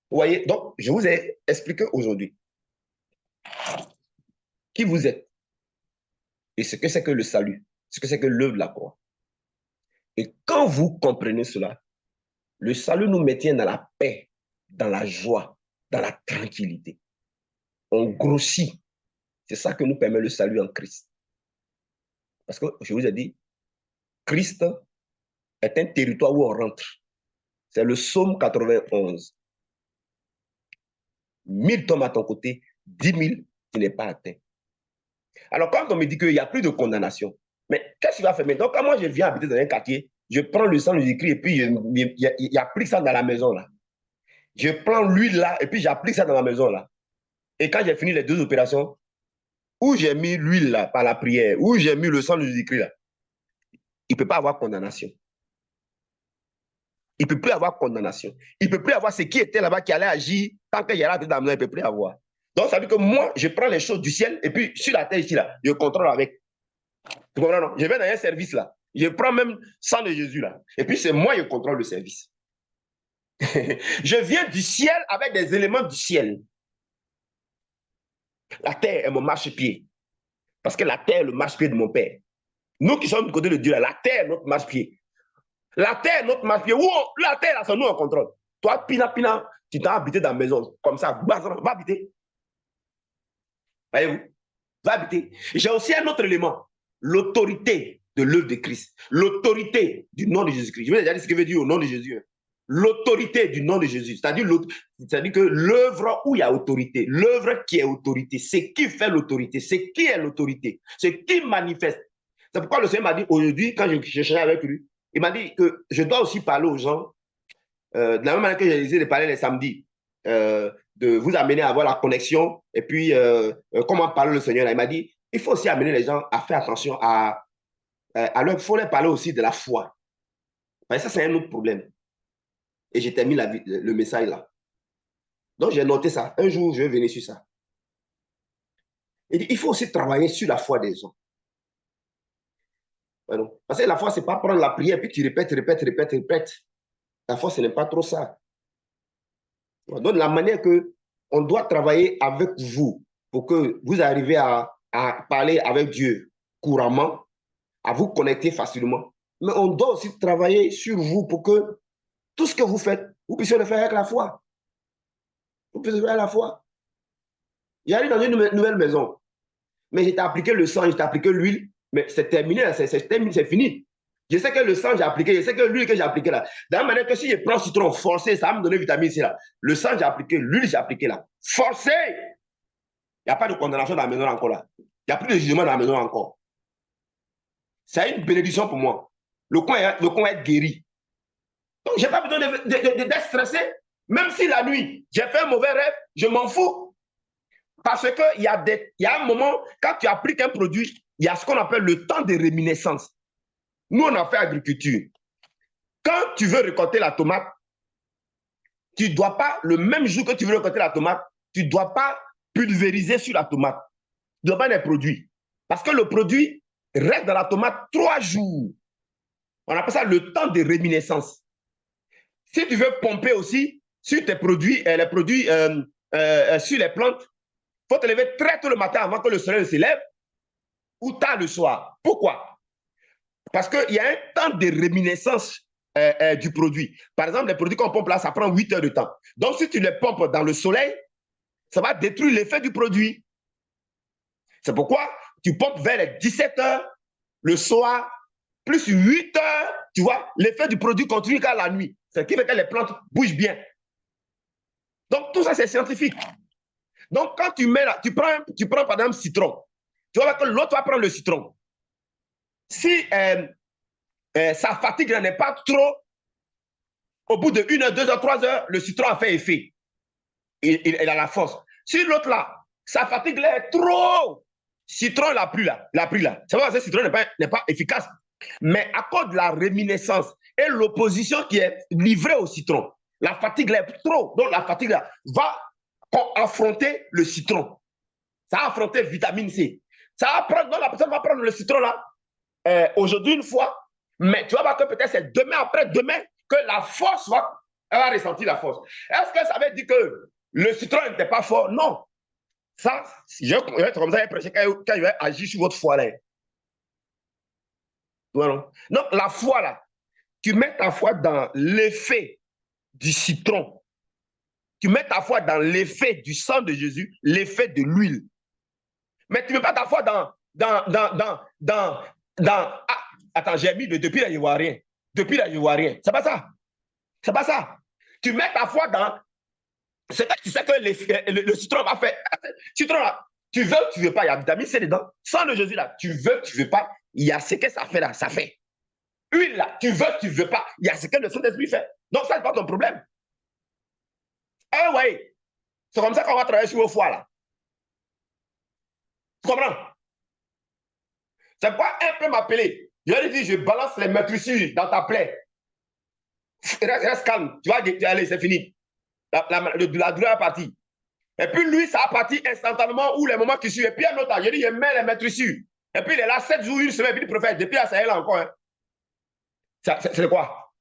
[SPEAKER 1] Vous voyez, donc, je vous ai expliqué aujourd'hui qui vous êtes et ce que c'est que le salut, ce que c'est que l'œuvre de la croix. Et quand vous comprenez cela, le salut nous maintient dans la paix, dans la joie, dans la tranquillité. On grossit. C'est ça que nous permet le salut en Christ. Parce que je vous ai dit, Christ est un territoire où on rentre. C'est le psaume 91. 1000 tombent à ton côté, 10 000, tu n'es pas atteint. Alors, quand on me dit qu'il n'y a plus de condamnation, mais qu'est-ce qu'il va faire maintenant? Quand moi je viens habiter dans un quartier, je prends le sang de Jésus-Christ et puis j'applique ça dans la maison là. Je prends l'huile là et puis j'applique ça dans la maison là. Et quand j'ai fini les deux opérations, où j'ai mis l'huile là par la prière, où j'ai mis le sang de Jésus-Christ là, il ne peut pas avoir condamnation. Il ne peut plus avoir condamnation. Il ne peut plus avoir ce qui était là-bas qui allait agir tant qu'il y a là dans la maison, il ne peut plus avoir. Donc, ça veut dire que moi, je prends les choses du ciel et puis sur la terre ici, là, je contrôle avec. Tu comprends, non? Je vais dans un service là. Je prends même sang de Jésus là. Et puis, c'est moi qui contrôle le service. Je viens du ciel avec des éléments du ciel. La terre est mon marchepied. Parce que la terre est le marchepied de mon père. Nous qui sommes du côté de Dieu, là, la terre est notre marchepied. La terre est notre marchepied. La terre, là, c'est nous en contrôle. Toi, Pina, tu t'as habité dans la maison. Comme ça, va habiter. Voyez-vous? Va habiter. J'ai aussi un autre élément. L'autorité de l'œuvre de Christ. L'autorité du nom de Jésus-Christ. Je vous ai déjà dit ce que veut dire au nom de Jésus. L'autorité du nom de Jésus. C'est-à-dire que l'œuvre où il y a autorité, l'œuvre qui est autorité, c'est qui fait l'autorité, c'est qui est l'autorité, c'est qui manifeste. C'est pourquoi le Seigneur m'a dit aujourd'hui, quand je cherchais avec lui, il m'a dit que je dois aussi parler aux gens, de la même manière que j'ai essayé de parler les samedis, de vous amener à avoir la connexion, et puis comment parler le Seigneur. Là, il m'a dit, il faut aussi amener les gens à faire attention il faut leur parler aussi de la foi. Ça, c'est un autre problème. Et j'ai terminé le message là. Donc, j'ai noté ça. Un jour, je vais venir sur ça. Il faut aussi travailler sur la foi des gens. Parce que la foi, ce n'est pas prendre la prière, puis tu répètes. La foi, ce n'est pas trop ça. Donc, la manière qu'on doit travailler avec vous pour que vous arriviez à parler avec Dieu couramment, à vous connecter facilement. Mais on doit aussi travailler sur vous pour que tout ce que vous faites, vous puissiez le faire avec la foi. Vous puissiez le faire avec la foi. J'arrive dans une nouvelle maison, mais j'ai appliqué le sang, j'ai appliqué l'huile, mais c'est terminé, c'est fini. Je sais que le sang j'ai appliqué, je sais que l'huile que j'ai appliqué là. De la même manière que si je prends citron forcé, ça va me donner vitamine C là. Le sang j'ai appliqué, l'huile j'ai appliqué là. Forcé! Il n'y a pas de condamnation dans la maison encore là. Il n'y a plus de jugement dans la maison encore. C'est une bénédiction pour moi. Le coin est guéri. Donc, je n'ai pas besoin d'être stressé. Même si la nuit, j'ai fait un mauvais rêve, je m'en fous. Parce qu'il y a un moment, quand tu appliques un produit, il y a ce qu'on appelle le temps de réminiscence. Nous, on a fait agriculture. Quand tu veux récolter la tomate, tu ne dois pas, le même jour que tu veux récolter la tomate, tu ne dois pas pulvériser sur la tomate. Tu ne dois pas les produits. Parce que le produit reste dans la tomate 3 jours. On appelle ça le temps de réminiscence. Si tu veux pomper aussi sur tes produits, les produits sur les plantes, il faut te lever très tôt le matin avant que le soleil se lève ou tard le soir. Pourquoi? Parce qu'il y a un temps de réminiscence du produit. Par exemple, les produits qu'on pompe là, ça prend 8 heures de temps. Donc, si tu les pompes dans le soleil, ça va détruire l'effet du produit. C'est pourquoi tu pompes vers les 17 heures le soir plus 8 heures, tu vois, l'effet du produit continue qu'à la nuit. Ce qui fait que les plantes bougent bien. Donc, tout ça, c'est scientifique. Donc, quand tu mets là, tu prends par exemple citron. Tu vois que l'autre va prendre le citron. Si sa fatigue n'est pas trop, au bout de 1 heure, 2 heures, 3 heures, le citron a fait effet. Il a la force. Si l'autre là, sa fatigue là est trop, citron l'a pris là. C'est vrai que ce citron n'est pas efficace. Mais à cause de la réminiscence et l'opposition qui est livrée au citron, la fatigue là est trop. Donc la fatigue là va affronter le citron. Ça va affronter vitamine C. Ça va prendre, donc la personne va prendre le citron là aujourd'hui une fois, mais tu vas voir que peut-être c'est demain, après-demain, que la force elle va ressentir la force. Est-ce que ça veut dire que le citron n'était pas fort? Non. Ça, je vais être comme ça, prêcher quand il va agir sur votre foi là. Voilà. Donc, la foi là, tu mets ta foi dans l'effet du citron. Tu mets ta foi dans l'effet du sang de Jésus, l'effet de l'huile. Mais tu ne mets pas ta foi dans ah, attends, j'ai mis depuis là, je ne vois rien. Depuis là, je ne vois rien. C'est pas ça. C'est pas ça. Tu mets ta foi dans c'est que tu sais que le citron va faire. Citron là, tu veux, tu veux pas, il y a vitamine C dedans. Sang de Jésus là, tu veux, tu veux pas, il y a ce que ça fait là, ça fait. Huile là, tu veux, tu veux pas, il y a ce que le Saint-Esprit fait. Donc ça, c'est pas ton problème. Ah ouais, c'est comme ça qu'on va travailler sur vos foies là. Tu comprends? C'est pas un peu m'appeler. Je lui dis, je balance les matricures dans ta plaie. Reste calme, tu vas aller, c'est fini. La douleur est partie. Et puis lui, ça a parti instantanément ou les moments qui suivent. Et puis un autre, je dis, je mets les matricures. Et puis il est là 7 jours, une semaine, puis il prophète. Depuis là, ça est là encore. Hein. C'est quoi?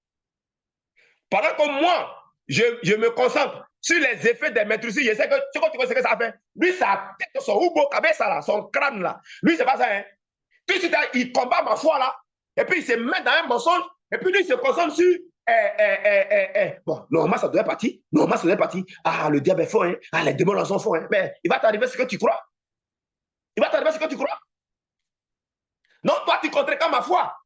[SPEAKER 1] Pendant que moi, je me concentre sur les effets des matricures, je sais que tu vois ce que ça fait. Lui, sa tête, son oubo, ça là, son crâne là. Lui, c'est pas ça. Hein. Tout de suite, il combat ma foi là. Et puis il se met dans un mensonge. Et puis lui, il se concentre sur. Bon, normalement, ça doit partir. Normalement, ça doit partir. Ah, le diable est fort. Hein. Ah, les démons sont forts. Hein. Mais il va t'arriver ce que tu crois. Il va t'arriver ce que tu crois. Non, toi, tu contrecarres ma foi.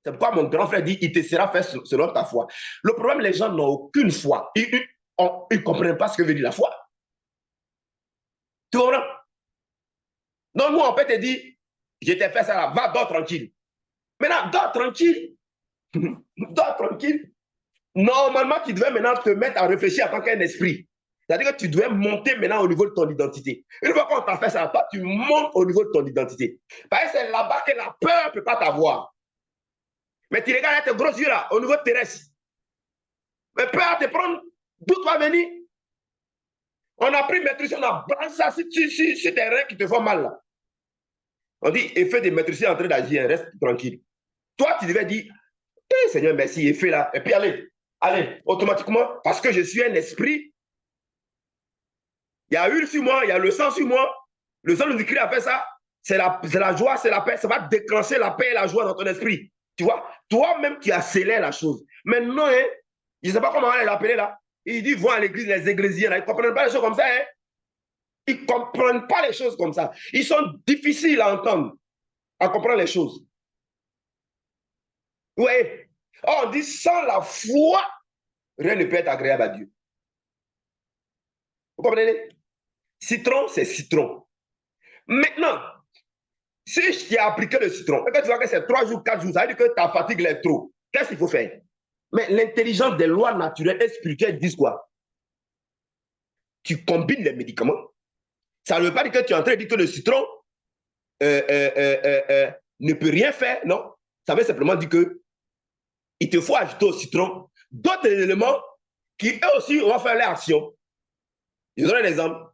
[SPEAKER 1] C'est pourquoi mon grand frère dit, il te sera fait selon ta foi. Le problème, les gens n'ont aucune foi. Ils ne comprennent pas ce que veut dire la foi. Tu comprends? Donc, nous, on peut te dire, je t'ai fait ça là, va, dors tranquille. Maintenant, dors tranquille. Dors tranquille. Normalement, tu devais maintenant te mettre à réfléchir en tant qu'un esprit. C'est-à-dire que tu devais monter maintenant au niveau de ton identité. Une fois qu'on t'a fait ça, toi, tu montes au niveau de ton identité. Parce que c'est là-bas que la peur ne peut pas t'avoir. Mais tu regardes tes gros yeux là, au niveau terrestre. Mais peur te prendre, d'où tu vas venir? On a pris maîtrise, on a branché ça sur tes reins qui te font mal là. On dit, effet de maîtrise en train d'agir, reste tranquille. Toi, tu devais dire, hey, Seigneur, merci, effet là. Et puis allez, automatiquement, parce que je suis un esprit, il y a l'huile sur moi, il y a le sang sur moi. Le sang de Christ a fait ça. C'est la joie, c'est la paix. Ça va déclencher la paix et la joie dans ton esprit. Tu vois, toi-même, tu accélères la chose. Maintenant, hein, je ne sais pas comment on l'appelle là. Il dit, vont à l'église, les églisiens, là, ils ne comprennent pas les choses comme ça. Hein. Ils ne comprennent pas les choses comme ça. Ils sont difficiles à entendre, à comprendre les choses. Oui. Oh, on dit, sans la foi, rien ne peut être agréable à Dieu. Vous comprenez? Citron, c'est citron. Maintenant, si je t'ai appliqué le citron, et que tu vois que c'est 3 jours, 4 jours, ça veut dire que ta fatigue est trop. Qu'est-ce qu'il faut faire? Mais l'intelligence des lois naturelles et spirituelles disent quoi? Tu combines les médicaments. Ça ne veut pas dire que tu es en train de dire que le citron ne peut rien faire, non. Ça veut simplement dire que il te faut ajouter au citron d'autres éléments qui, eux aussi, vont faire leur action. Je donne un exemple.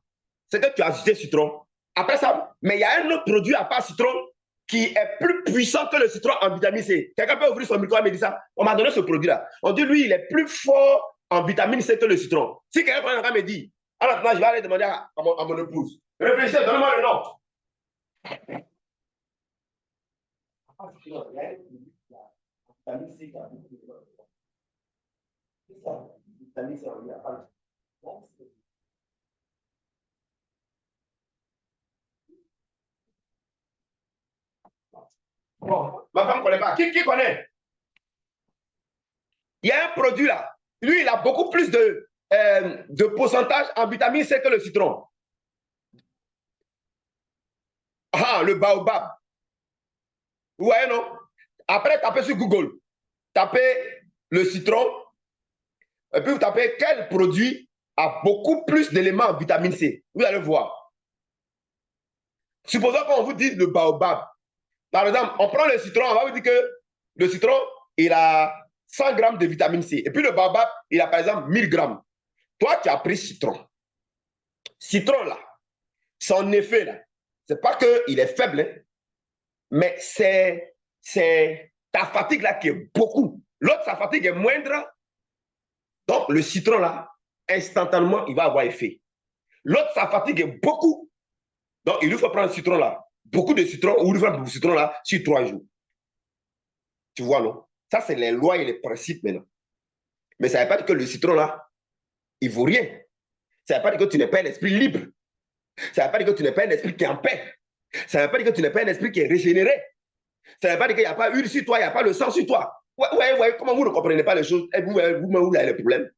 [SPEAKER 1] C'est que tu as ajouté citron. Après ça, mais il y a un autre produit à part citron qui est plus puissant que le citron en vitamine C. Quelqu'un peut ouvrir son micro et me dire ça. On m'a donné ce produit-là. On dit, lui, il est plus fort en vitamine C que le citron. Si quelqu'un prend un me dit, alors maintenant, je vais aller demander à mon épouse. Réfléchissez, donnez-moi le nom. Bon, ma femme connaît pas. Qui connaît? Il y a un produit là. Lui, il a beaucoup plus de pourcentage en vitamine C que le citron. Ah, le baobab. Vous voyez, non? Après, tapez sur Google. Tapez le citron. Et puis, vous tapez quel produit a beaucoup plus d'éléments en vitamine C. Vous allez voir. Supposons qu'on vous dise le baobab. Par exemple, on prend le citron, on va vous dire que le citron, il a 100 grammes de vitamine C. Et puis le baobab, il a par exemple 1000 grammes. Toi, tu as pris citron. Citron, là, son effet, là, c'est pas qu'il est faible, hein, mais c'est ta fatigue, là, qui est beaucoup. L'autre, sa fatigue est moindre. Donc, le citron, là, instantanément, il va avoir effet. L'autre, sa fatigue est beaucoup. Donc, il lui faut prendre le citron, là. Beaucoup de citron, ou il lui faut prendre le citron, là, sur 3 jours. Tu vois, non? Ça, c'est les lois et les principes maintenant. Mais ça ne veut pas dire que le citron, là, il ne vaut rien. Ça ne veut pas dire que tu n'es pas un esprit libre. Ça ne veut pas dire que tu n'es pas un esprit qui est en paix. Ça ne veut pas dire que tu n'es pas un esprit qui est régénéré. Ça ne veut pas dire qu'il n'y a pas huile sur toi, il n'y a pas le sang sur toi. Ouais, comment vous ne comprenez pas les choses? Vous-même, où est le problème?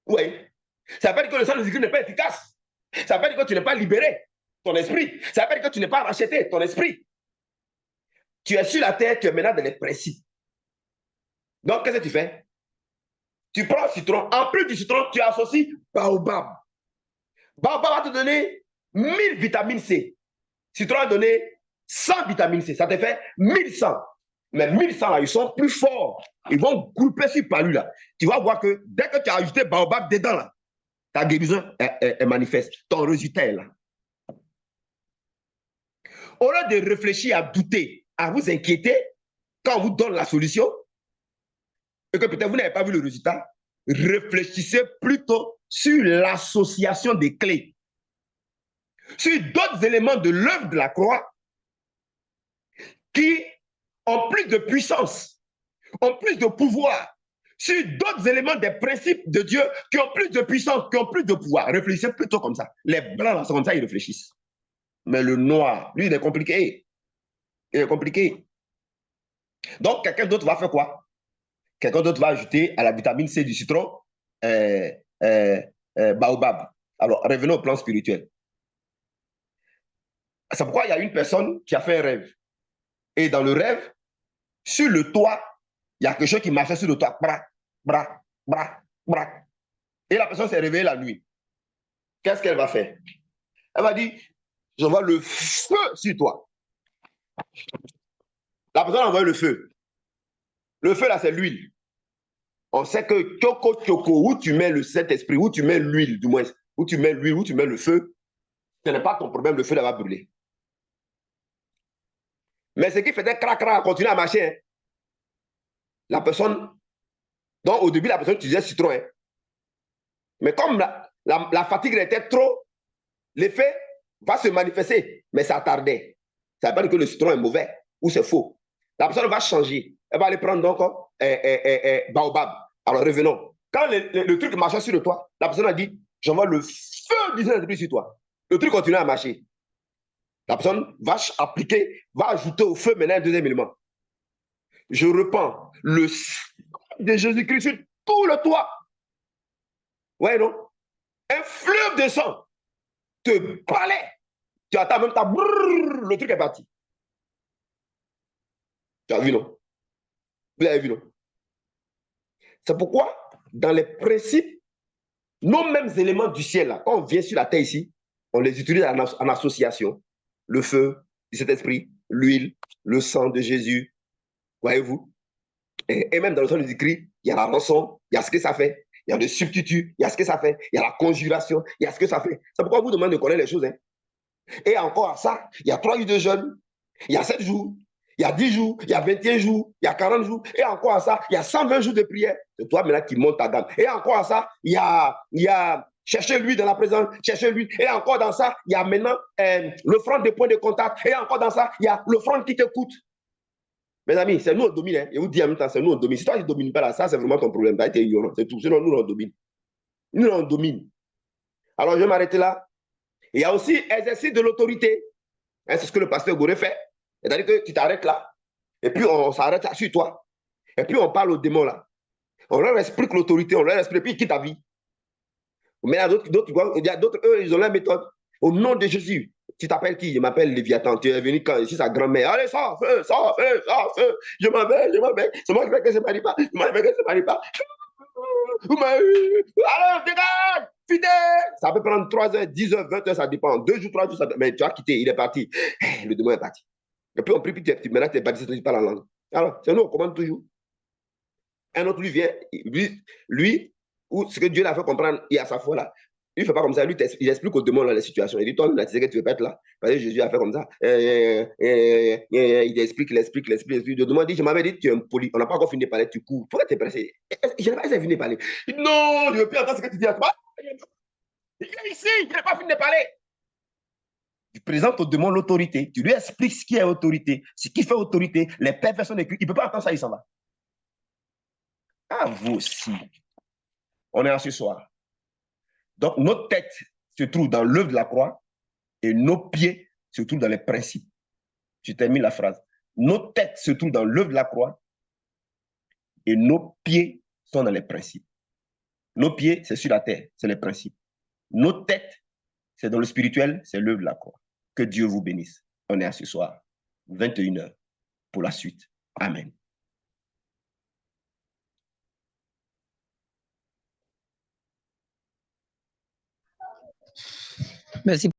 [SPEAKER 1] Ouais. Ça ne veut pas dire que le sang de Jésus n'est pas efficace. Ça ne veut pas dire que tu n'es pas libéré, ton esprit. Ça ne veut pas dire que tu n'es pas racheté, ton esprit. Tu es sur la terre, tu es maintenant dans les principes. Donc, qu'est-ce que tu fais? Tu prends le citron. En plus du citron, tu associes baobab. Baobab va te donner 1000 vitamines C. Citron va donner 100 vitamines C. Ça te fait 1100. Mais 1100, là, ils sont plus forts. Ils vont grouper sur palu, là. Tu vas voir que dès que tu as ajouté baobab dedans, là, ta guérison est manifeste. Ton résultat est là. Au lieu de réfléchir, à douter, à vous inquiéter, quand on vous donne la solution, et que peut-être vous n'avez pas vu le résultat, réfléchissez plutôt sur l'association des clés, sur d'autres éléments de l'œuvre de la croix qui ont plus de puissance, ont plus de pouvoir, sur d'autres éléments des principes de Dieu qui ont plus de puissance, qui ont plus de pouvoir. Réfléchissez plutôt comme ça. Les blancs, là, c'est comme ça, ils réfléchissent. Mais le noir, lui, il est compliqué. Il est compliqué. Donc, quelqu'un d'autre va faire quoi? Quelqu'un d'autre va ajouter à la vitamine C du citron baobab. Alors, revenons au plan spirituel. C'est pourquoi il y a une personne qui a fait un rêve. Et dans le rêve, sur le toit, il y a quelque chose qui marchait sur le toit. Bra, bra, bra, bra. Et la personne s'est réveillée la nuit. Qu'est-ce qu'elle va faire? Elle va dire, je vois le feu sur toi. La personne a envoyé le feu. Le feu, là, c'est l'huile. On sait que Tchoko, où tu mets le Saint-Esprit, où tu mets l'huile, du moins, où tu mets l'huile, où tu mets le feu, ce n'est pas ton problème, le feu là va brûler. Mais ce qui faisait crac, continuer à marcher, hein, la personne, donc au début, la personne utilisait citron. Hein. Mais comme la fatigue était trop, l'effet va se manifester, mais ça tardait. Ça ne veut pas dire que le citron est mauvais ou c'est faux. La personne va changer. Elle va aller prendre donc baobab. Alors revenons. Quand le truc marchait sur le toit, la personne a dit, j'envoie le feu du Saint-Esprit sur toi. Le truc continue à marcher. La personne va appliquer, va ajouter au feu maintenant un deuxième élément. Je repens le sang de Jésus-Christ sur tout le toit. Ouais, non? Un fleuve de sang te balaie. Tu attends même ta brrr, le truc est parti. Tu as vu, non? Vous avez vu, non? C'est pourquoi, dans les principes, nos mêmes éléments du ciel, là, quand on vient sur la terre ici, on les utilise en association. Le feu du Saint-Esprit, l'huile, le sang de Jésus. Voyez-vous? Et même dans le sang de Jésus-Christ, il y a la rançon, il y a ce que ça fait. Il y a le substitut, il y a ce que ça fait. Il y a la conjuration, il y a ce que ça fait. C'est pourquoi vous demandez de connaître les choses. Hein. Et encore à ça, il y a 3 jours de jeûne, il y a 7 jours, il y a 10 jours, il y a 21 jours, il y a 40 jours. Et encore à ça, il y a 120 jours de prière. C'est toi maintenant qui monte ta gamme. Et encore à ça, il y a chercher lui dans la présence, chercher lui. Et encore dans ça, il y a maintenant l'offrande des points de contact. Et encore dans ça, il y a l'offrande qui t'écoute. Mes amis, c'est nous on domine. Hein. Et vous dis en même temps, c'est nous on domine. Si toi tu ne domines pas là, ça c'est vraiment ton problème. Tu as été ignorant, c'est tout. Sinon, nous on domine. Nous on domine. Alors je vais m'arrêter là. Il y a aussi exercice de l'autorité. Hein, c'est ce que le pasteur Goré fait. C'est-à-dire que tu t'arrêtes là. Et puis, on s'arrête sur toi. Et puis, on parle aux démons là. On leur explique l'autorité, on leur explique, et puis ils quittent ta vie. Mais il y a d'autres, eux, ils ont leur méthode. Au nom de Jésus, tu t'appelles qui? Je m'appelle Léviathan. Tu es venu quand? Ici, sa grand-mère. Allez, sors, feu, sors, feu, sors, feu. Je m'appelle. C'est moi qui fais que je ne marie pas. Je m'appelle que je ne marie pas. Allez, dégage! Fidèle! Ça peut prendre 3 heures, 10 heures, 20 heures, ça dépend. 2 jours, 3 jours, ça dépend. Mais tu as quitté, il est parti. Le démon est parti. Et puis on prie, puis maintenant tu es parti, tu parles en langue. Alors, c'est nous, on commande toujours. Un autre, lui, vient, lui, ou ce que Dieu l'a fait comprendre, il a sa foi là. Il ne fait pas comme ça, lui, il explique au démon là, les situations. Il dit, toi, tu sais que tu ne veux pas être là. Parce que Jésus a fait comme ça. Il explique. Le démon dit, je m'avais dit, tu es impoli. On n'a pas encore fini de parler, tu cours. Pourquoi tu es pressé? Je n'ai pas fini de parler. Il dit, non, je ne veux plus entendre ce que tu dis à toi. Il est ici, je n'ai pas fini de parler. Tu présentes au démon l'autorité. Tu lui expliques ce qui est autorité, ce qui fait autorité, les perfections de Christ. Il ne peut pas entendre ça, il s'en va. Ah, vous aussi. On est là ce soir. Donc, notre tête se trouve dans l'œuvre de la croix et nos pieds se trouvent dans les principes. Je termine la phrase. Nos têtes se trouvent dans l'œuvre de la croix et nos pieds sont dans les principes. Nos pieds, c'est sur la terre, c'est les principes. Nos têtes, c'est dans le spirituel, c'est l'œuvre de la croix. Que Dieu vous bénisse. On est à ce soir, 21h, pour la suite. Amen.
[SPEAKER 2] Merci.